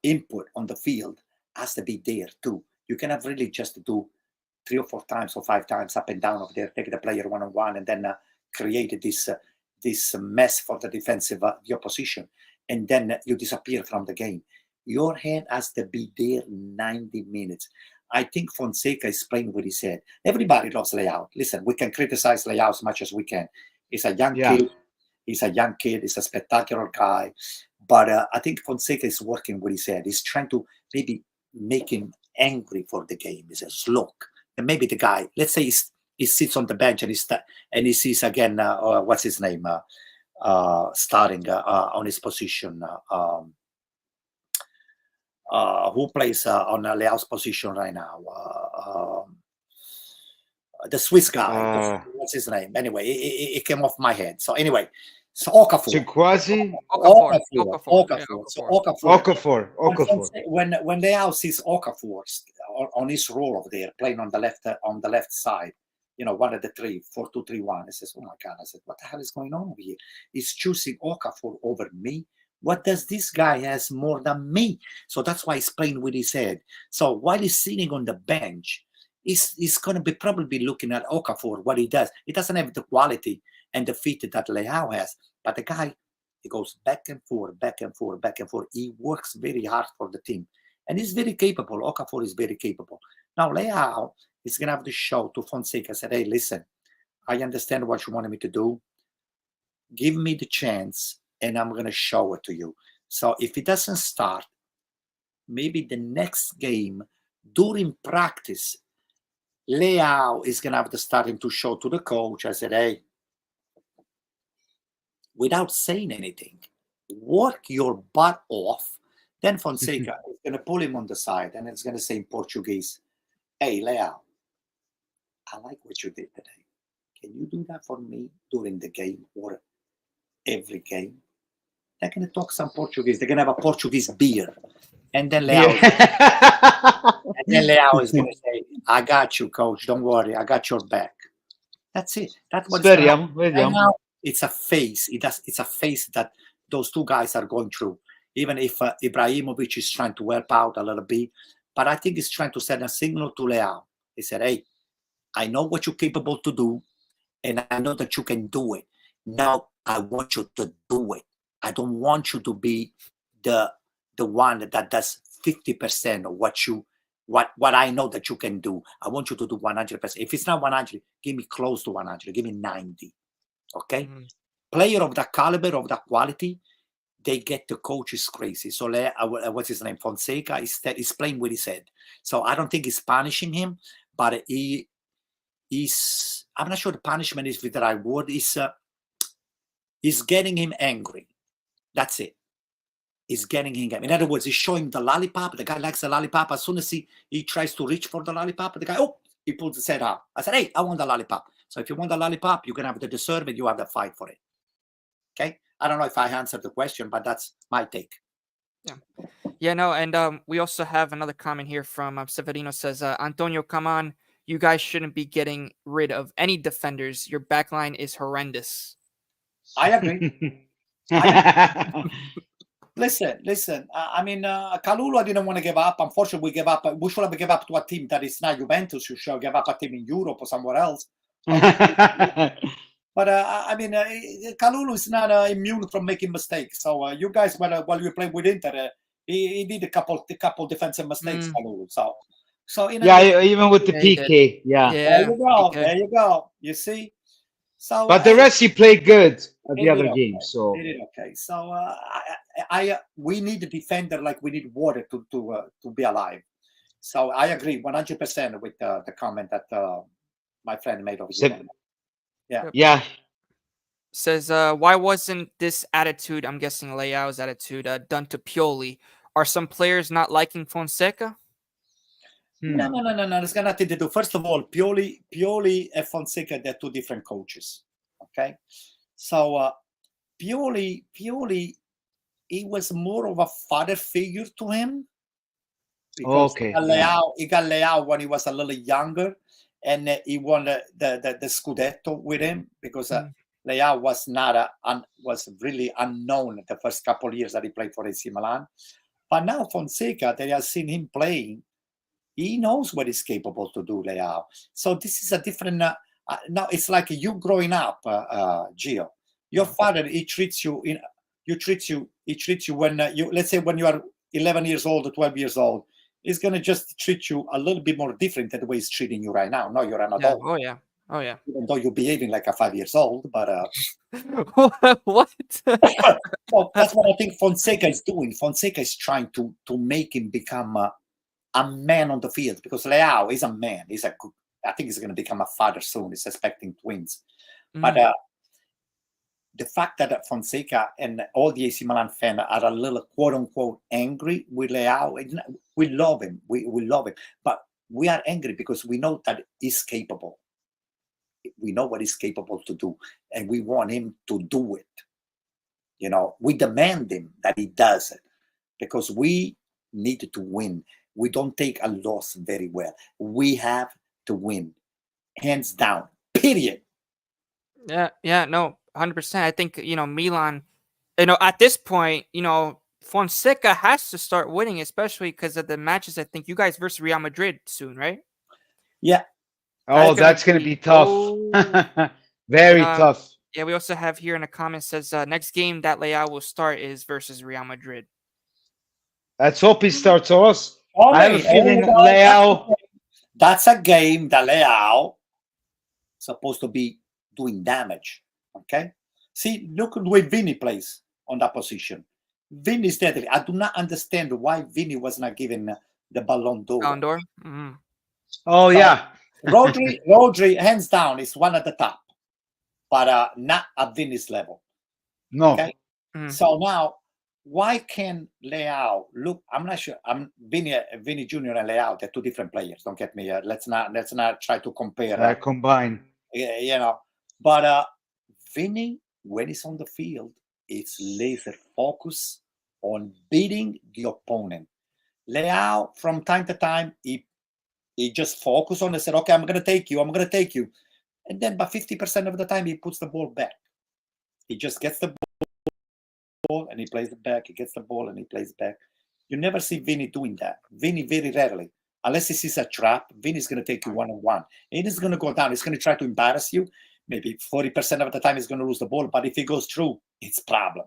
input on the field has to be there too. You cannot really just do 3 or 4 times or 5 times up and down over there, take the player one-on-one, and then create this mess for the defensive the opposition, and then you disappear from the game. Your head has to be there 90 minutes. I think Fonseca is playing with his head. Everybody loves Leao. Listen, we can criticize Leao as much as we can. He's a young kid. He's a young kid. He's a spectacular guy. But I think Fonseca is working with his head. He's trying to maybe make him angry for the game. He says, look, and maybe the guy, let's say he sits on the bench and he sees again, what's his name, starting on his position. Who plays on Leao's position right now? The Swiss guy. What's his name? Anyway, it came off my head. So anyway, so Okafor. Okafor. When Leao sees Okafor on his role over there, playing on the left side, one of the 4-2-3-1, he says, oh my God, I said, what the hell is going on over here? He's choosing Okafor over me. What does this guy has more than me? So that's why he's playing with his head. So while he's sitting on the bench, he's going to be probably looking at Okafor, what he does. He doesn't have the quality and the feet that Leao has. But the guy, he goes back and forth, back and forth, back and forth. He works very hard for the team. And he's very capable. Okafor is very capable. Now, Leao is going to have to show to Fonseca, said, hey, listen, I understand what you wanted me to do. Give me the chance, and I'm going to show it to you. So if it doesn't start, maybe the next game, during practice, Leao is going to have to start to show to the coach. I said, hey, without saying anything, work your butt off. Then Fonseca is going to pull him on the side, and it's going to say in Portuguese, hey, Leao, I like what you did today. Can you do that for me during the game or every game? They're going to talk some Portuguese. They're going to have a Portuguese beer. And then Leao, is going to say, I got you, coach. Don't worry. I got your back. That's it. That's what it's now. It's a phase. It's a phase that those two guys are going through. Even if Ibrahimovic is trying to help out a little bit. But I think he's trying to send a signal to Leao. He said, hey, I know what you're capable to do, and I know that you can do it. Now I want you to do it. I don't want you to be the one that does 50% of what I know that you can do. I want you to do 100%. If it's not 100, give me close to 100. Give me 90. Okay? Mm-hmm. Player of that caliber, of that quality, they get the coaches crazy. So what's his name? Fonseca is playing with his head. So I don't think he's punishing him, but he's, I'm not sure the punishment is the right word. He's getting him angry. That's it. He's getting him angry. In other words, he's showing the lollipop. The guy likes the lollipop. As soon as he tries to reach for the lollipop, the guy, he pulls his head out. I said, hey, I want the lollipop. So if you want the lollipop, you can have to deserve it. You have to fight for it. Okay? I don't know if I answered the question, but that's my take. Yeah, no, and we also have another comment here from Severino says, Antonio, come on. You guys shouldn't be getting rid of any defenders. Your backline is horrendous. I agree. Listen. I mean, Kalulu, I didn't want to give up. Unfortunately, we gave up. We should have given up to a team that is not Juventus. You should give up a team in Europe or somewhere else. But I mean, Kalulu is not immune from making mistakes. So you guys, while you play with Inter, He did a couple defensive mistakes. So in a Yeah, even with the Yeah, he did. PK, yeah. there Yeah. you go. PK. There you go. You see. So But the rest he played good at the he other did okay. games. So He did okay. So we need a defender like we need water to be alive. So I agree 100% with the comment that my friend made over so- here. Yeah. yeah, Says, why wasn't this attitude, I'm guessing Leao's attitude, done to Pioli? Are some players not liking Fonseca? No. It's got nothing to do. First of all, Pioli and Fonseca, they're two different coaches. Okay. So Pioli, he was more of a father figure to him because Okay, he got Leao when he was a little younger, and he won the Scudetto with him because Leao was really unknown the first couple of years that he played for AC Milan. But now Fonseca, they have seen him playing. He knows what he's capable to do, Leao. So this is a different. Now it's like you growing up, Gio. Your father, he treats you when let's say when you are 11 years old or 12 years old, he's gonna just treat you a little bit more different than the way he's treating you right now. No, you're an Yeah. adult, Oh yeah. Oh yeah. even though you're behaving like a 5 years old. But What? so that's what I think Fonseca is doing. Fonseca is trying to make him become a man on the field because Leao is a man. I think he's going to become a father soon. He's expecting twins. But the fact that Fonseca and all the AC Milan fans are a little quote unquote angry with Leao, we love him. We love him. But we are angry because we know that he's capable. We know what he's capable to do. And we want him to do it. You know, we demand him that he does it because we need to win. We don't take a loss very well. We have to win, hands down. Period. Yeah, no, 100%. I think Milan. At this point, Fonseca has to start winning, especially because of the matches. I think you guys versus Real Madrid soon, right? Yeah. oh, that's gonna be tough. Very tough. Yeah, we also have here in the comments says next game that Leao will start is versus Real Madrid. Let's hope he starts us. Oh, I have a feeling Leao. That's a game that Leao supposed to be doing damage. Okay. See, look at the way Vinny plays on that position. Vinny is deadly. I do not understand why Vinny was not given the Ballon d'Or. Ballon d'Or. Mm-hmm. Oh yeah. Rodri, hands down, is one at the top, but not at Vinny's level. No. Okay? So now, why can Leao look? I'm not sure. Vinny Junior and Leao, they're two different players. Don't get me. Let's not try to compare. Combine. But Vinny, when he's on the field, it's laser focus on beating the opponent. Leao, from time to time, he just focused on it and said, okay, I'm going to take you. And then by 50% of the time, he puts the ball back. He just gets the ball and he plays it back. He gets the ball and he plays it back. You never see Vinny doing that. Vinny, very rarely. Unless he sees a trap, Vinny's going to take you one-on-one. And he's going to go down. He's going to try to embarrass you. Maybe 40% of the time, he's going to lose the ball. But if he goes through, it's a problem.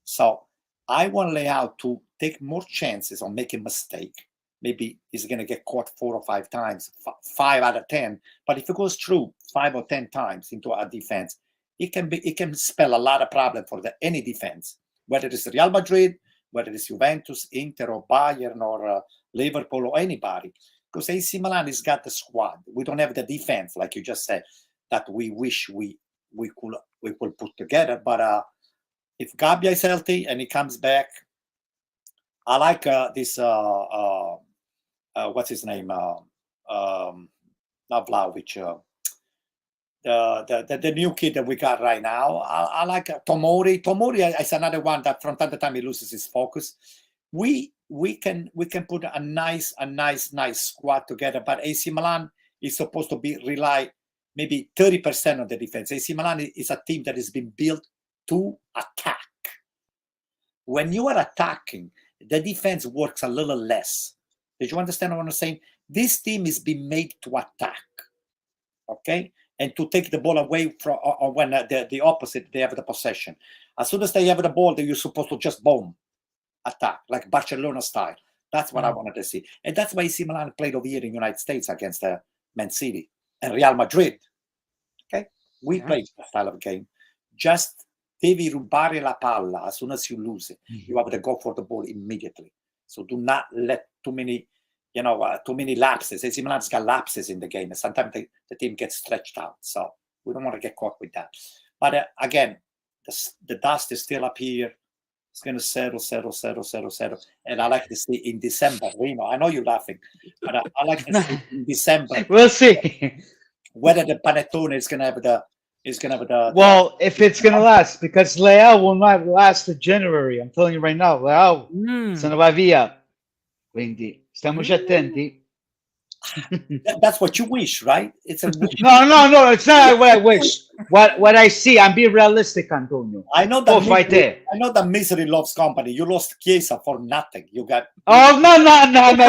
So I want Leao to take more chances on making a mistake. Maybe he's going to get caught 4 or 5 times, 5 out of 10. But if it goes through 5 or 10 times into a defense, it can spell a lot of problem for any defense, whether it's Real Madrid, whether it's Juventus, Inter, or Bayern, or Liverpool, or anybody. Because AC Milan has got the squad. We don't have the defense, like you just said, that we wish we could put together. But if Gabbia is healthy and he comes back, I like this. What's his name? Not Vlahovic. The new kid that we got right now. I like Tomori. Tomori is another one that from time to time he loses his focus. We can put a nice squad together. But AC Milan is supposed to rely maybe 30% of the defense. AC Milan is a team that has been built to attack. When you are attacking, the defense works a little less. Did you understand what I'm saying? This team is being made to attack, okay, and to take the ball away from when the opposite they have the possession. As soon as they have the ball, you're supposed to just boom. attack, like Barcelona style. That's what I wanted to see. And that's why AC Milan played over here in the United States against Man City and Real Madrid. Okay? We played that style of game. Just devi rubare la palla as soon as you lose it. You have to go for the ball immediately. So do not let too many lapses. AC Milan's got lapses in the game. And sometimes the team gets stretched out. So we don't want to get caught with that. But again, the dust is still up here. It's going to settle. And I like to see in December, Reno, I know you're laughing, but I like to see in December. We'll see. Whether the panettone is going to have the... Well, if it's going to last, because Leao will not last to January. I'm telling you right now, Leao se ne va via. Quindi stiamoci attenti. That's what you wish, right? It's a wish. No, it's not what I wish. What I see, I'm being realistic, Antonio. I know that misery loves company. You lost Chiesa for nothing. You got... Oh, no,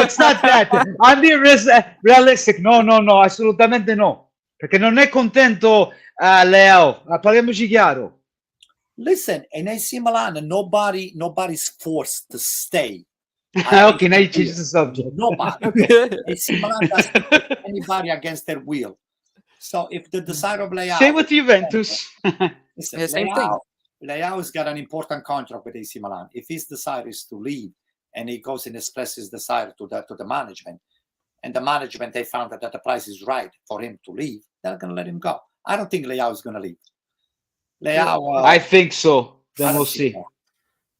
it's not that. I'm being realistic. No, assolutamente no. Perché non è contento Leao. Parliamoci chiaro. Listen, in AC Milan, nobody's forced to stay. Okay, now you change the subject. Nobody. AC Milan doesn't put anybody against their will. So if the desire of Leao... Same with Juventus. Listen, same thing. Leao has got an important contract with AC Milan. If his desire is to leave and he goes and expresses his desire to the management, and the management, they found that the price is right for him to leave, they're going to let him go. I don't think Leao is going to leave. Leao... I think so. Then we'll see.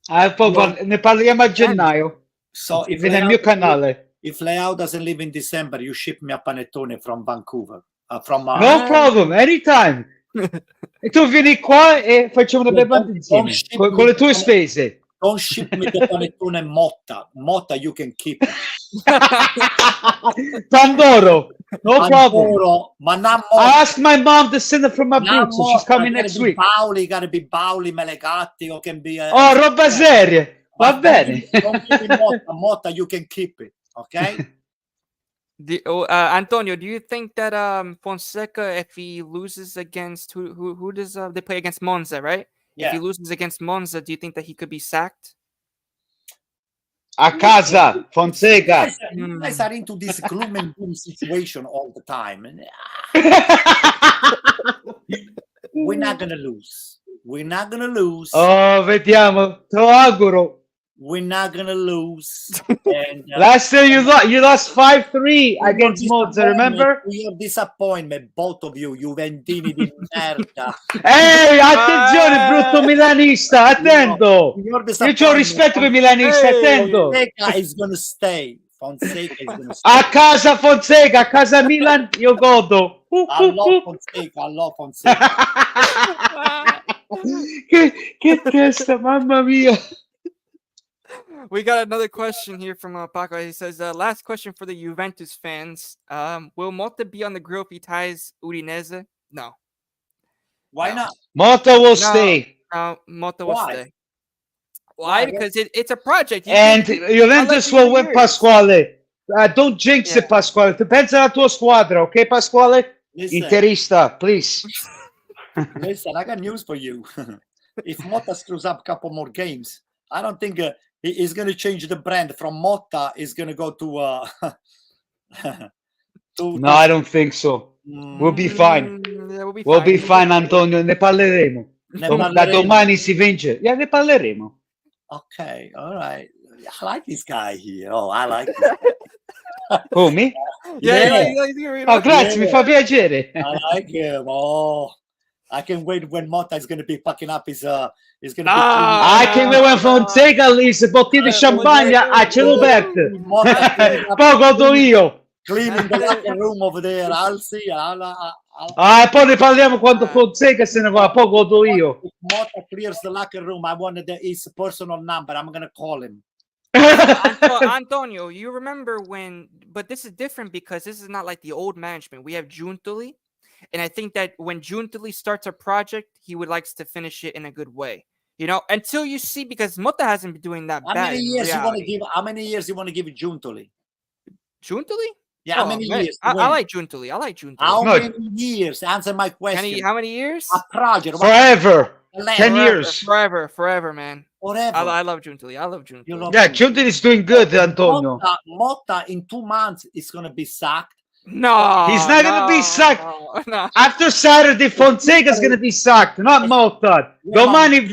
Ne parliamo a gennaio. So if nel mio canale. If Leao doesn't leave in December, you ship me a panettone from Vancouver. No problem, anytime. E tu vieni qua e facciamo una bevanda insieme con le tue spese. Don't ship me the panettone Motta. Motta, you can keep it. Pandoro, no problem. Ma non I asked my mom to send it from Abruzzo. She's coming next week. Gotta be Paoli, Melegatti, or can be... Oh, roba seria. Va bene. Don't give me Motta, you can keep it, okay? Antonio, do you think that Fonseca, if he loses against who does they play against Monza, right? Yeah. If he loses against Monza, do you think that he could be sacked? A casa, Fonseca. You guys are into this gloom and doom situation all the time. We're not gonna lose. Oh, vediamo. Te lo auguro. We're not gonna lose. And, last year you lost 5-3 against Monza, remember? Your disappointment, both of you, Juventini di merda. Ehi, attenzione, brutto milanista, attento. Io c'ho rispetto per i milanisti, attento. Fonseca is gonna stay. A casa Fonseca, a casa Milan, io godo. I love Fonseca. che testa, mamma mia. We got another question here from Paco. He says, last question for the Juventus fans. Will Motta be on the grill if he ties Udinese? No. Why not? Motta will stay. No, Motta will stay. Why? Because it's a project. And Juventus will win, Pasquale. Don't jinx it, Pasquale. Depends on la tua squadra, okay, Pasquale? Listen, Interista, please. Listen, I got news for you. If Motta screws up a couple more games, I don't think he's going to change the brand from Motta. He's going to go to... No, I don't think so. We'll be fine. We'll be fine, Antonio. Ne parleremo. Da domani si vince. Yeah, ne parleremo. Okay, all right. I like this guy here. Oh, I like him. Oh, me? Yeah. Oh, grazie, mi fa piacere. I like him. Oh, I can wait when Motta is going to be packing up his... He's going to I can wait when Fonseca leaves bottiglie di champagne a cielo aperto. Poi godo io. Cleaning the locker room over there. I'll see. Poi ne parliamo quando Fonseca se ne va. Poi godo io. If Motta clears the locker room, I wanted his personal number. I'm going to call him. Antonio, you remember when... But this is different because this is not like the old management. We have Giuntoli. And I think that when Giuntoli starts a project, he would like to finish it in a good way. You know, until you see, because Motta hasn't been doing that bad. How many years you want to give Giuntoli? Giuntoli? Yeah, how many years? I like Giuntoli. How many years? Answer my question. How many years? A project. Forever. 10 Forever, years. forever, man. Forever. I love Giuntoli. I love You Giuntoli. love Yeah, him. Giuntoli is doing good, Antonio. Motta in 2 months is gonna be sacked. No, He's not gonna be sacked. No. After Saturday, Fonseca's gonna be sacked, not Motta. Domani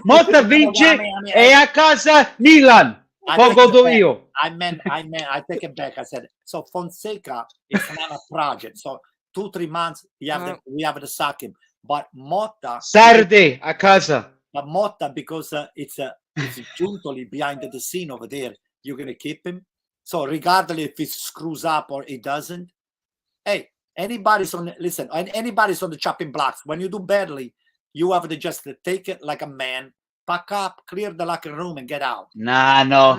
Motta vince e a casa Milan. Poi godo io. I take it back. I said, so Fonseca is not a project. So 2-3 months, we have to sack him. But Motta Saturday a casa. But Motta, because it's Giuntoli behind the scene over there, you're gonna keep him. So regardless if he screws up or he doesn't, hey, anybody's on the chopping blocks. When you do badly, you have to just take it like a man, pack up, clear the locker room, and get out. No,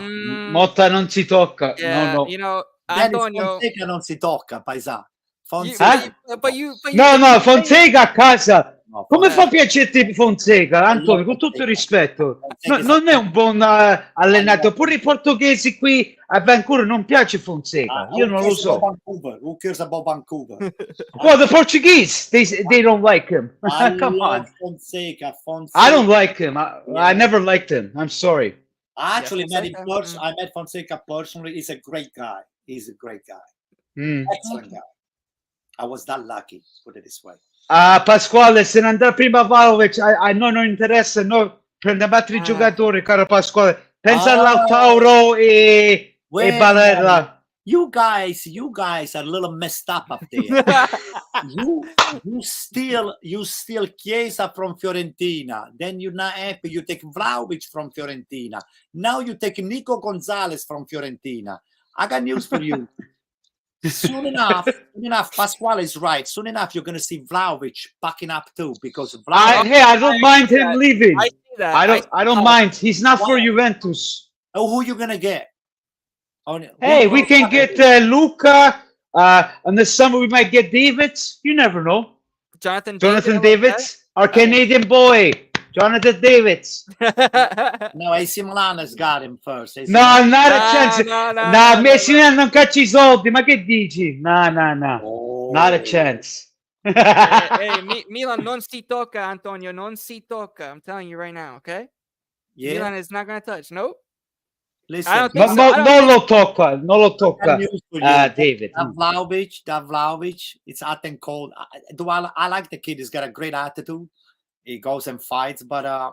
Motta non si tocca. Yeah, No. you know, Dennis Antonio. Fonseca non si tocca, paesà. But you No, Fonseca a casa. No, Come Fonseca. fa piacerti Fonseca, Antonio? Con tutto il rispetto, non è un buon allenatore. Pure i portoghesi qui a Vancouver non piace Fonseca. Io non lo so. Who cares about Vancouver? Well, the Portuguese, they don't like him. Come on. Fonseca. I don't like him. I never liked him. I'm sorry. I actually met him Fonseca. personally. I met Fonseca personally. He's a great guy. He's a great guy. Mm. Excellent guy. I was that lucky, put it this way. Pasquale, se ne andrà prima Vlahovic, a noi non interessa, noi prendiamo altri giocatori, caro Pasquale. Pensa a Lautaro e Barella. You guys are a little messed up there. you steal Chiesa from Fiorentina. Then you're not happy. You take Vlahovic from Fiorentina. Now you take Nico Gonzalez from Fiorentina. I got news for you. Soon enough, Pasquale is right. Soon enough, you're going to see Vlahovic backing up too, because I don't mind him leaving. I see that. I don't mind. He's not for Juventus. Oh, who you going to get? Hey, we can get Luca. In the summer, we might get Davids. You never know. Jonathan Davids, our Canadian boy. Jonathan Davids. No, AC Milan has got him first. No, not a chance. No, Messi non caccia I soldi. Ma che dici? No. Not a chance. hey, Milan non si tocca, Antonio. Non si tocca. I'm telling you right now, okay? Yeah. Milan is not going to touch. Nope. Listen, I don't think so. Non lo tocca. David. That Vlahovic, it's hot and cold. I like the kid. He's got a great attitude. He goes and fights, but I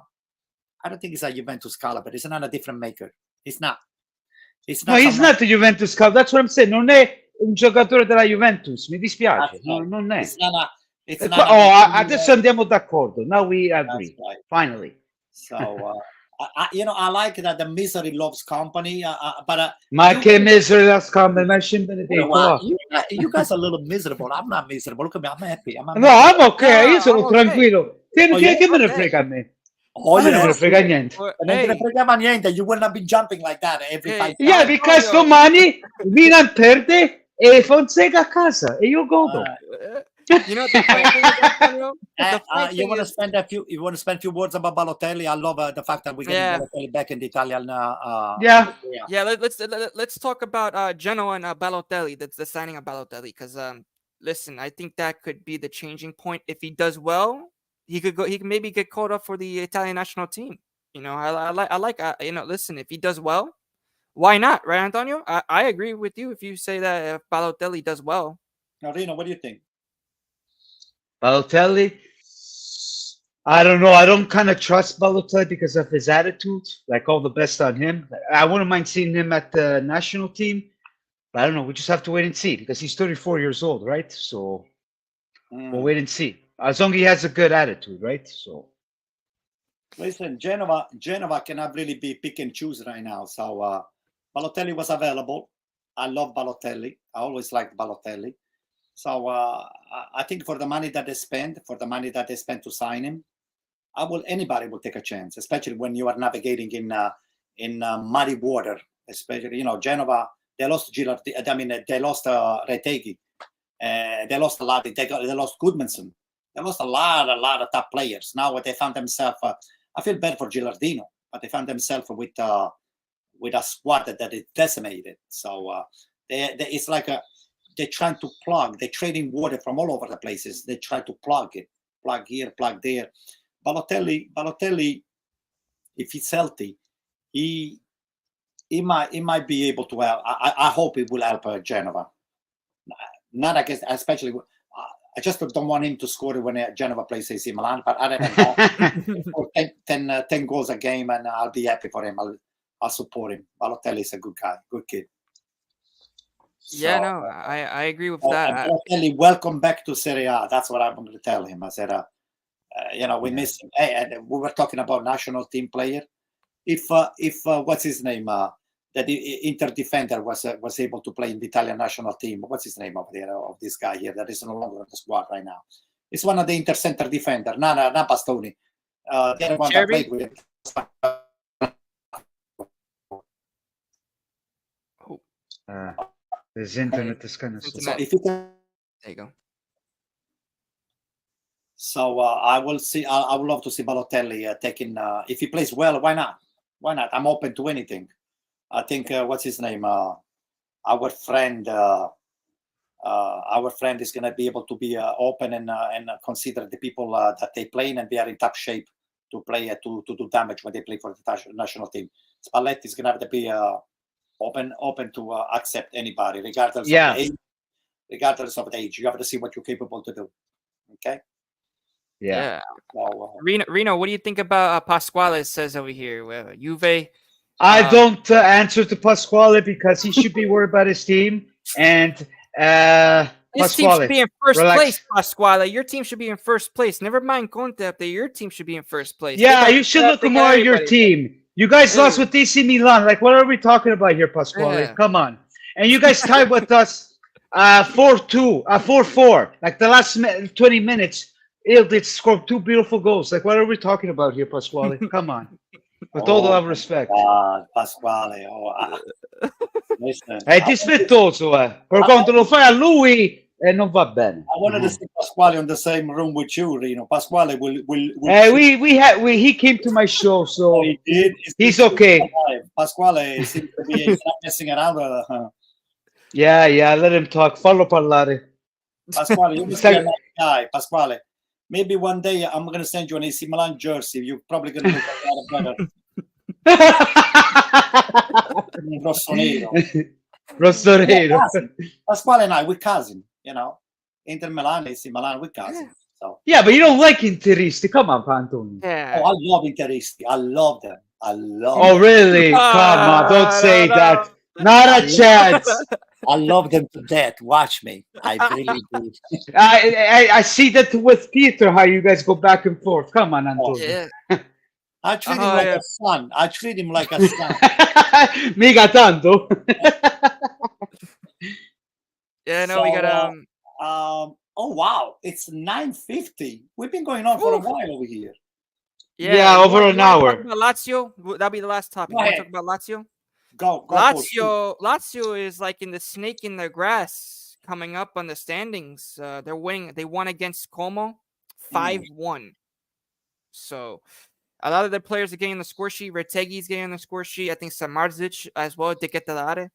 don't think he's a Juventus caliber. He's not a different maker. He's not. No, he's not a Juventus caliber. That's what I'm saying. Non è un giocatore della Juventus. Mi dispiace. No, non è. Adesso andiamo d'accordo. Now we agree. Right. Finally. So, I like that the misery loves company, but ma che misery loves company, ma you guys are a little miserable. I'm not miserable. Look at me, I'm happy. I'm okay. Io sono tranquillo. Che me ne frega a me? Non me ne frega niente. Non me ne fregava niente. You will not be jumping like that every time. Yeah, because domani Milan perde e Fonseca a casa e io godo. You know the funny thing is, you want to spend a few words about Balotelli? I love the fact that we're getting Balotelli back in the Italian. Let's talk about Genoa and Balotelli. That's the signing of Balotelli. Because listen, I think that could be the changing point. If he does well, he could go. He can maybe get called up for the Italian national team. You know, I like. Listen, if he does well, why not? Right, Antonio? I agree with you if you say that if Balotelli does well. Now, Rino, what do you think? Balotelli, I don't know. I don't kind of trust Balotelli because of his attitude. Like, all the best on him. I wouldn't mind seeing him at the national team. But I don't know. We just have to wait and see because he's 34 years old, right? So we'll wait and see. As long as he has a good attitude, right? So listen, Genova cannot really be pick and choose right now. So Balotelli was available. I love Balotelli. I always liked Balotelli. So I think for the money that they spend, to sign him, anybody will take a chance, especially when you are navigating in muddy water. Especially, Genova, they lost Gilardi. I mean, they lost Retegui. They lost a lot. They lost Goodmanson. They lost a lot of top players. Now they found themselves. I feel bad for Gilardino, but they found themselves with a squad that is decimated. So it's like they're trying to plug. They're trading water from all over the places. They try to plug it, plug here, plug there. Balotelli, if he's healthy, he might be able to help. I hope he will help Genova. Not against, especially. I just don't want him to score when Genova plays AC Milan. But other than that, 10 goals a game, and I'll be happy for him. I'll support him. Balotelli is a good guy, good kid. Yeah, no, I agree with that. Balotelli, welcome back to Serie A. That's what I'm going to tell him. I said, we miss him. Hey, and we were talking about national team player. If what's his name? That Inter defender was able to play in the Italian national team. What's his name over there of this guy here that is no longer in the squad right now? It's one of the Inter center defender. Not Bastoni. The other one that played with him. His internet is kind of slow. There you go. So I will see. I would love to see Balotelli taking. If he plays well, why not? Why not? I'm open to anything. I think what's his name? Our friend is going to be able to be open and consider the people that they play in, and they are in top shape to play to do damage when they play for the national team. Spalletti is going to have to be open to accept anybody, regardless of the age. Regardless of the age, you have to see what you're capable to do. Okay. Yeah. So, Reno, what do you think about Pasquale? Says over here, Juve. I don't answer to Pasquale because he should be worried about his team. And His team should be in first relax. place, Pasquale. Your team should be in first place. Never mind Conte up there. Your team should be in first place. Yeah, you should look more at your team. You guys lost with AC Milan. Like, what are we talking about here, Pasquale? Yeah. Come on. And you guys tied with us 4-2, 4-4. Like the last 20 minutes, Ildic scored 2 beautiful goals. Like, what are we talking about here, Pasquale? Come on. With all the love and respect. Pasquale. Listen, È dispettoso, Per quanto lo fai a lui, non va bene. I wanted to see Pasquale on the same room with you, Rino. Pasquale will He came to my show, so he did. He's okay. Pasquale seems to be not messing around. Yeah, let him talk. Fallo parlare. Pasquale, you're a nice guy. Pasquale, maybe one day I'm going to send you an AC Milan jersey. You're probably going to look a lot better. Rosso nero. Pasquale and I, we're cousins, Inter Milan, AC Milan, we're cousins. So. Yeah, but you don't like Interisti. Come on, Pantone. Yeah. Oh, I love Interisti. I love them. Oh, really? Come on, don't say that. Not a chance. I love them to death. Watch me. I really do. I see that with Peter, how you guys go back and forth. Come on, Antonio. Yeah. I treat him like a son. I treat him like a son. Mica tanto. Yeah, no, we got oh wow, it's 9:50. We've been going on for a while over here. Yeah, over an hour. Talk about Lazio. That'll be the last topic. You want to talk about Lazio? Go Lazio is like in the snake in the grass coming up on the standings. They're winning. They won against Como 5-1. So a lot of their players are getting on the score sheet. Retegi's getting on the score sheet. I think Samardzic as well. De Ketelare.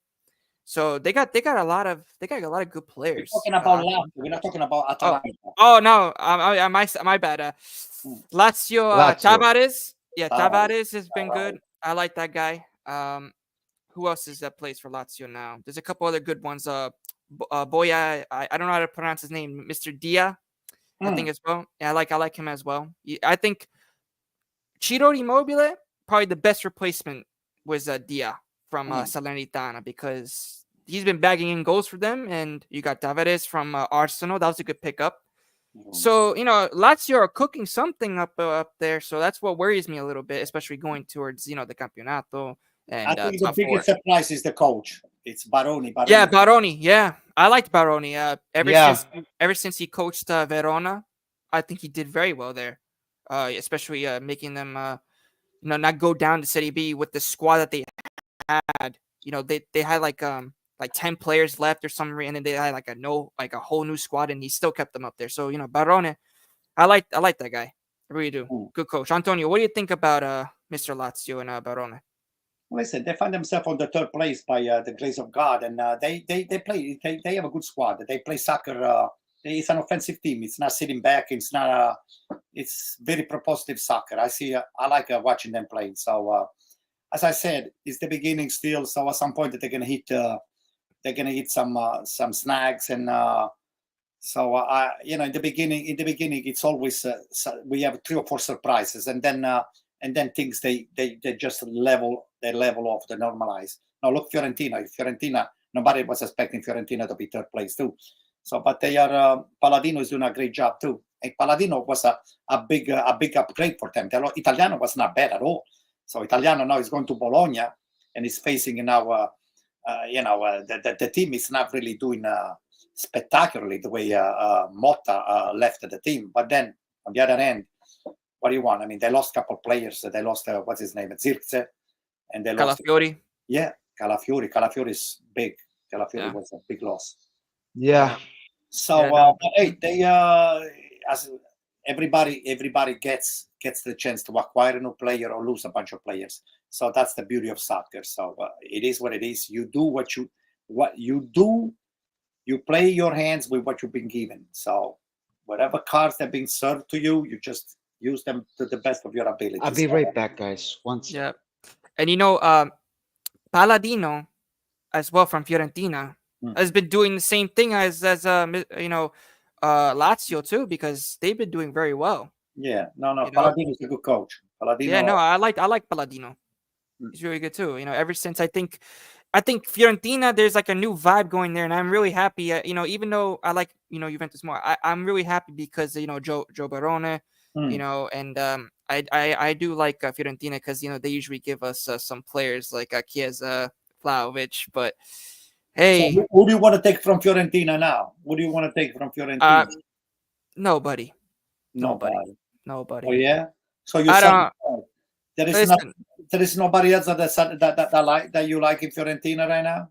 So they got a lot of good players. We're talking about Lazio. We're not talking about Atalanta. Oh no, my bad. Lazio. Tavares. Yeah, Tavares has been good. I like that guy. Who else is that plays for Lazio now? There's a couple other good ones. Boya, I don't know how to pronounce his name. Mr. Dia, I think as well. Yeah, I like him as well. I think Ciro Immobile, probably the best replacement was Dia from Salernitana because he's been bagging in goals for them. And you got Tavares from Arsenal. That was a good pickup. So, Lazio are cooking something up there. So that's what worries me a little bit, especially going towards, the Campionato. And, I think the biggest surprise is the coach. It's Baroni. Yeah, Baroni. Yeah, I liked Baroni. Ever since he coached Verona, I think he did very well there. Especially making them, not go down to Serie B with the squad that they had. They had like 10 players left or something, and then they had like a whole new squad, and he still kept them up there. So Baroni, I like that guy. I really do. Good coach. Antonio, what do you think about Mr. Lazio and Baroni? Listen, they find themselves on the third place by the grace of God, and they play. They have a good squad. They play soccer It's an offensive team. It's not sitting back. It's not. It's very propositive soccer. I like watching them play. So as I said, it's the beginning still. So at some point they're gonna hit. They're gonna hit some snags and. In the beginning, it's always we have 3 or 4 surprises, and then things they just level off, they normalize. Now look, Fiorentina, nobody was expecting Fiorentina to be 3rd place too. So, but they are Palladino is doing a great job too. And Palladino was a big upgrade for them. Italiano was not bad at all. So Italiano now is going to Bologna and is facing now. The team is not really doing. Spectacularly the way Motta left the team, but then on the other end, what do you want? I mean, they lost a couple of players. They lost what's his name, Zirkzee, and they lost Calafiori. Calafiori. Calafiori is big. Calafiori was a big loss. Yeah. So hey, they as everybody gets the chance to acquire a new player or lose a bunch of players. So that's the beauty of soccer. So it is what it is. You do what you do. You play your hands with what you've been given. So whatever cards have been served to you, you just use them to the best of your ability. I'll be right back, guys. Once. Yeah. And Palladino as well from Fiorentina has been doing the same thing as Lazio too, because they've been doing very well. Yeah. No. Palladino is a good coach. Palladino. Yeah, no, I like Palladino. He's really good too. Ever since I think Fiorentina, there's like a new vibe going there, and I'm really happy. Even though I like Juventus more, I'm really happy because Joe Barone, and I do like Fiorentina because they usually give us some players like Chiesa, Vlahovic, but hey, so who do you want to take from Fiorentina now? What do you want to take from Fiorentina? Nobody. Oh yeah. So you there is nobody else that you like in Fiorentina right now?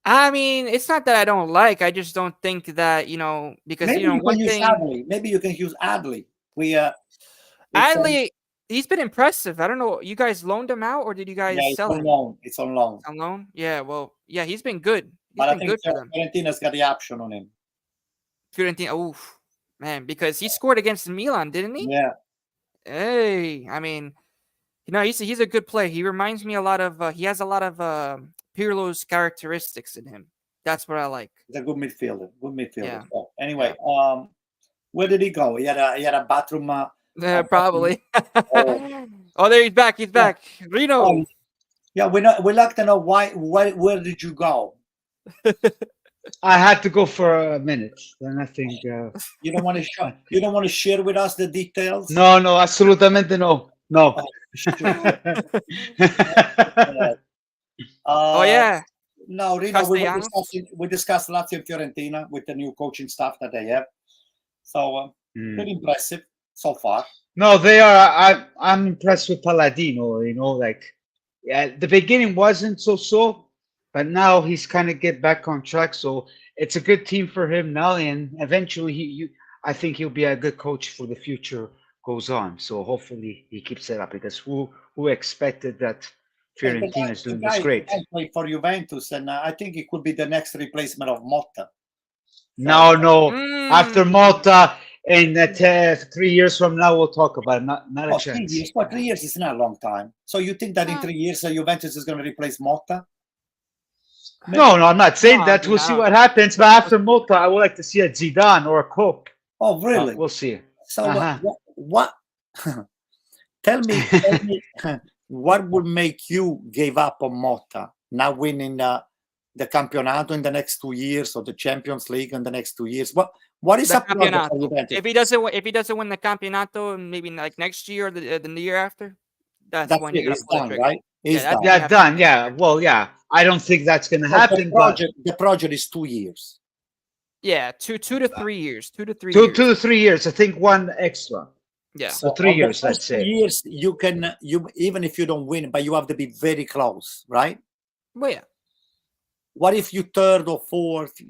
I mean, it's not that I don't like. I just don't think that because maybe one thing. Maybe you can use Adley. Adley, he's been impressive. I don't know. You guys loaned him out, or did you guys sell him? It's on loan. On loan? Yeah. Well, yeah, he's been good. But I think Fiorentina's got the option on him. Fiorentina, oof, man, because he scored against Milan, didn't he? Yeah. Hey, I mean. He's a good player. He reminds me a lot of. He has a lot of Pirlo's characteristics in him. That's what I like. He's a good midfielder. Yeah. So, anyway, where did he go? He had a bathroom. Probably. Oh, there he's back. He's back. Rino. Yeah, we like to know where did you go? I had to go for a minute. Then I think you don't want to share with us the details. No, absolutamente no. No. Oh yeah. No, Rino, we discussed Lazio and Fiorentina with the new coaching staff that they have. So pretty impressive so far. No, they are. I'm impressed with Palladino. The beginning wasn't so, but now he's kind of get back on track. So it's a good team for him now, and eventually I think he'll be a good coach for the future. Goes on, so hopefully he keeps it up, because who expected that Fiorentina is doing this great? He played for Juventus, and I think he could be the next replacement of Motta. No. After Motta, in 3 years from now, we'll talk about it. Not a chance. 3 years. 3 years is not a long time. So you think that in 3 years, Juventus is going to replace Motta? No, I'm not saying that. We'll see what happens. But after Motta, I would like to see a Zidane or a Klopp. Oh, really? We'll see. So what? Tell me, what would make you give up on Motta, not winning the Campionato in the next 2 years, or the Champions League in the next 2 years? What is up? If he doesn't win the Campionato, maybe like next year or the year after, that's when you're gonna pull the trigger. Right? Done. Yeah. Well, yeah. I don't think that's going to happen. The project is 2 years. Yeah, 2 to 3 years. 2 to 3 2 years. to 3 years. I think one extra. Yeah. So 3 years, let's say. 2 years, you even if you don't win, but you have to be very close, right? Well, yeah. What if you third or fourth?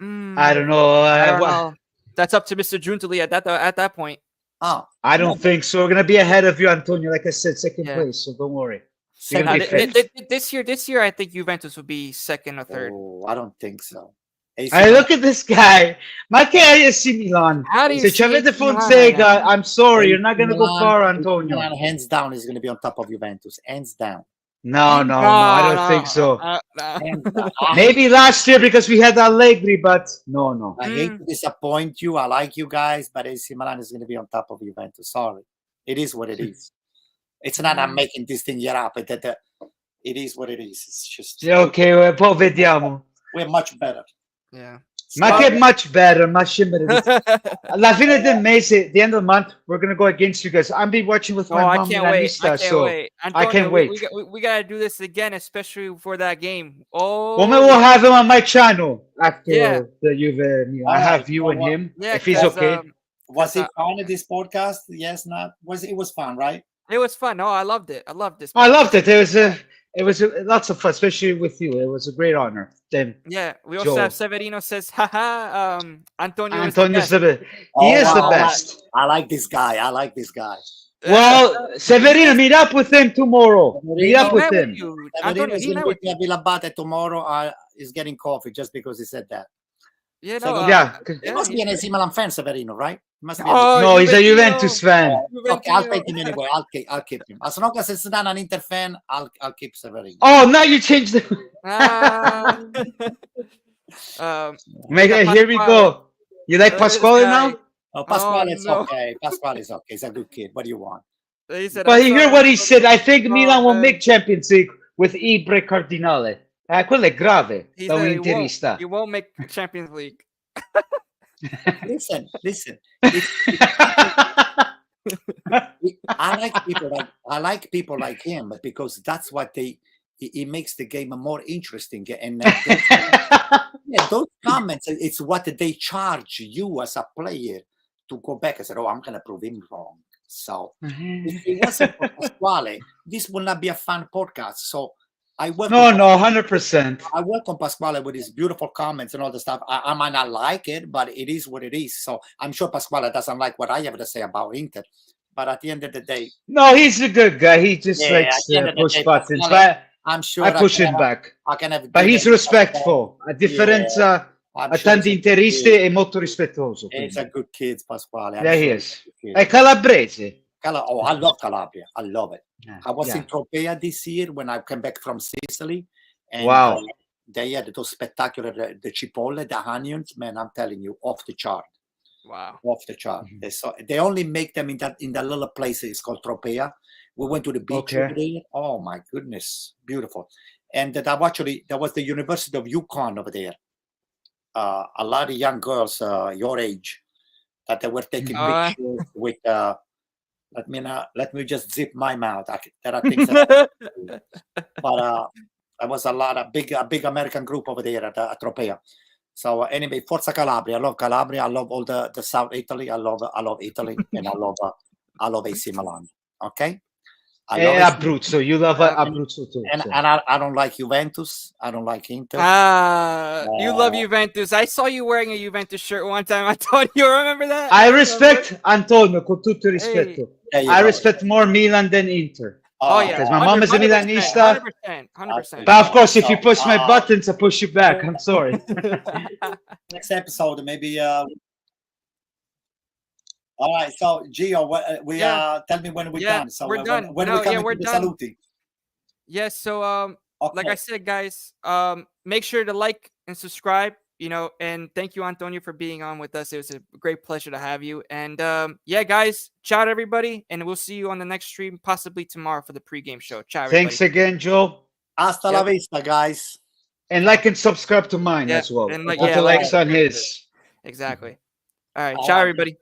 I don't know. That's up to Mr. Giuntoli at that point. I don't think so. We're gonna be ahead of you, Antonio. Like I said, second place. So don't worry. This year, I think Juventus will be second or third. Oh, I don't think so. AC Hey, look at this guy. Ma che hai AC Milan? How do you Se ci see avete AC Milan right Fonseca, now? I'm sorry, you're AC not going to go Milan, far, AC Antonio. Milan, hands down, is going to be on top of Juventus. Hands down. No, no, no, I don't think so. Hands No. down. I hate, Maybe last year because we had Allegri, but no, no. I hate to disappoint you. I like you guys, but AC Milan is going to be on top of Juventus. Sorry. It is what it is. It's not I'm making this thing here up. It is what it is. It's just Ok, poi vediamo. we're much better. Yeah. Ma che much better, ma scimmiere. Alla fine del mese, the end of the month, we're gonna go against you guys. I've been watching with Oh, my I mom can't wait. Milanista, I can't so wait. I can't Antonio, wait. we gotta do this again, especially for that game. Oh, Woman will have him on my channel after Yeah. the Juve. I Alright, have you so and what- him, yeah. if he's 'Cause, okay. Was it uh, fun at this podcast? Yes, not. It was fun, right? It was fun. No, I loved it. I loved this. I loved it. It was lots of fun, especially with you. It was a great honor. Then Yeah, we also Joe. have Severino says, haha, Antonio is Antonio's the best. he is the wow, best. I like this guy. I like this guy. Well, Severino, meet up with him tomorrow. Meet Severino up with met with him. you. Severino Antonio, is he going met to with be at Villa Abate tomorrow. Is getting coffee just because he said that. Yeah, no, Yeah. He must be an AC Milan fan, Severino, right? He must be. Oh, No, he's a Juventino. Juventus fan. Okay, I'll take him anyway. I'll keep him. As long as it's not an Inter fan, I'll keep Severino. Oh, now you changed the. Ah. Here we go. You like This Pasquale guy. now? Oh, Pasquale is no. okay. Pasquale is okay. He's a good kid. What do you want? He said, But "I'm you hear sorry, what he said. I think Oh, Milan will man. make Champions League with Ibra Cardinale. Quello è grave. He Da un said interista. he won't make Champions League. Listen. I like people like him because that's what he makes the game more interesting. And those comments, it's what they charge you as a player to go back and say, "Oh, I'm going to prove him wrong." So if it wasn't for Pasquale, this would not be a fun podcast. So I welcome. No, 100%. I welcome Pasquale with his beautiful comments and all the stuff. I might not like it, but it is what it is. So I'm sure Pasquale doesn't like what I have to say about Inter. But at the end of the day, No, he's a good guy. He just Yeah, likes at the end to of the push day, buttons. Pasquale, But I'm sure I push him back. I can have. But he's respectful. A differenza I'm a sure tanti he's a good interisti kid. è molto rispettoso. He's a quindi. good kid, Pasquale. I'm Yeah, he sure is. he's a good kid. È calabrese. Oh, I love Calabria. I love it. Yeah, I was yeah. in Tropea this year when I came back from Sicily. And Wow. they had those spectacular, the cipolle, the onions, man, I'm telling you, off the chart. Wow. Off the chart. Mhm. They only make them in that little place. It's called Tropea. We went to the beach Okay. over there. Oh my goodness, beautiful. And that was the University of Yukon over there. A lot of young girls your age that they were taking pictures with. Let me just zip my mouth. There are things that but there was a big American group over there at Tropea. So anyway, Forza Calabria. I love Calabria. I love all the South Italy. I love Italy, and I love AC Milan. Okay. I love AC Abruzzo. You love Abruzzo too. and so. I don't like Juventus. I don't like Inter. You love Juventus. I saw you wearing a Juventus shirt one time. Antonio, you remember that? I respect Antonio, con tutto rispetto. There you I go. respect more Milan than Inter. Oh yeah, Because my mom is a 100%, Milanista. 100%. But of course, if you push my buttons, I push you back. I'm sorry. Next episode, maybe. All right. So Gio, tell me when we're done. So we're done. When No, we come yeah, we're into the done. saluti. Yes, so like Okay. I said, guys, make sure to like and subscribe, and thank you, Antonio, for being on with us. It was a great pleasure to have you. And yeah, guys, ciao to everybody, and we'll see you on the next stream, possibly tomorrow for the pregame show. Ciao, everybody. Thanks again, Joe. Hasta la vista, guys. And like and subscribe to mine Yeah, as well. and Put yeah, the like likes on his. Exactly. All right, All ciao, right. everybody.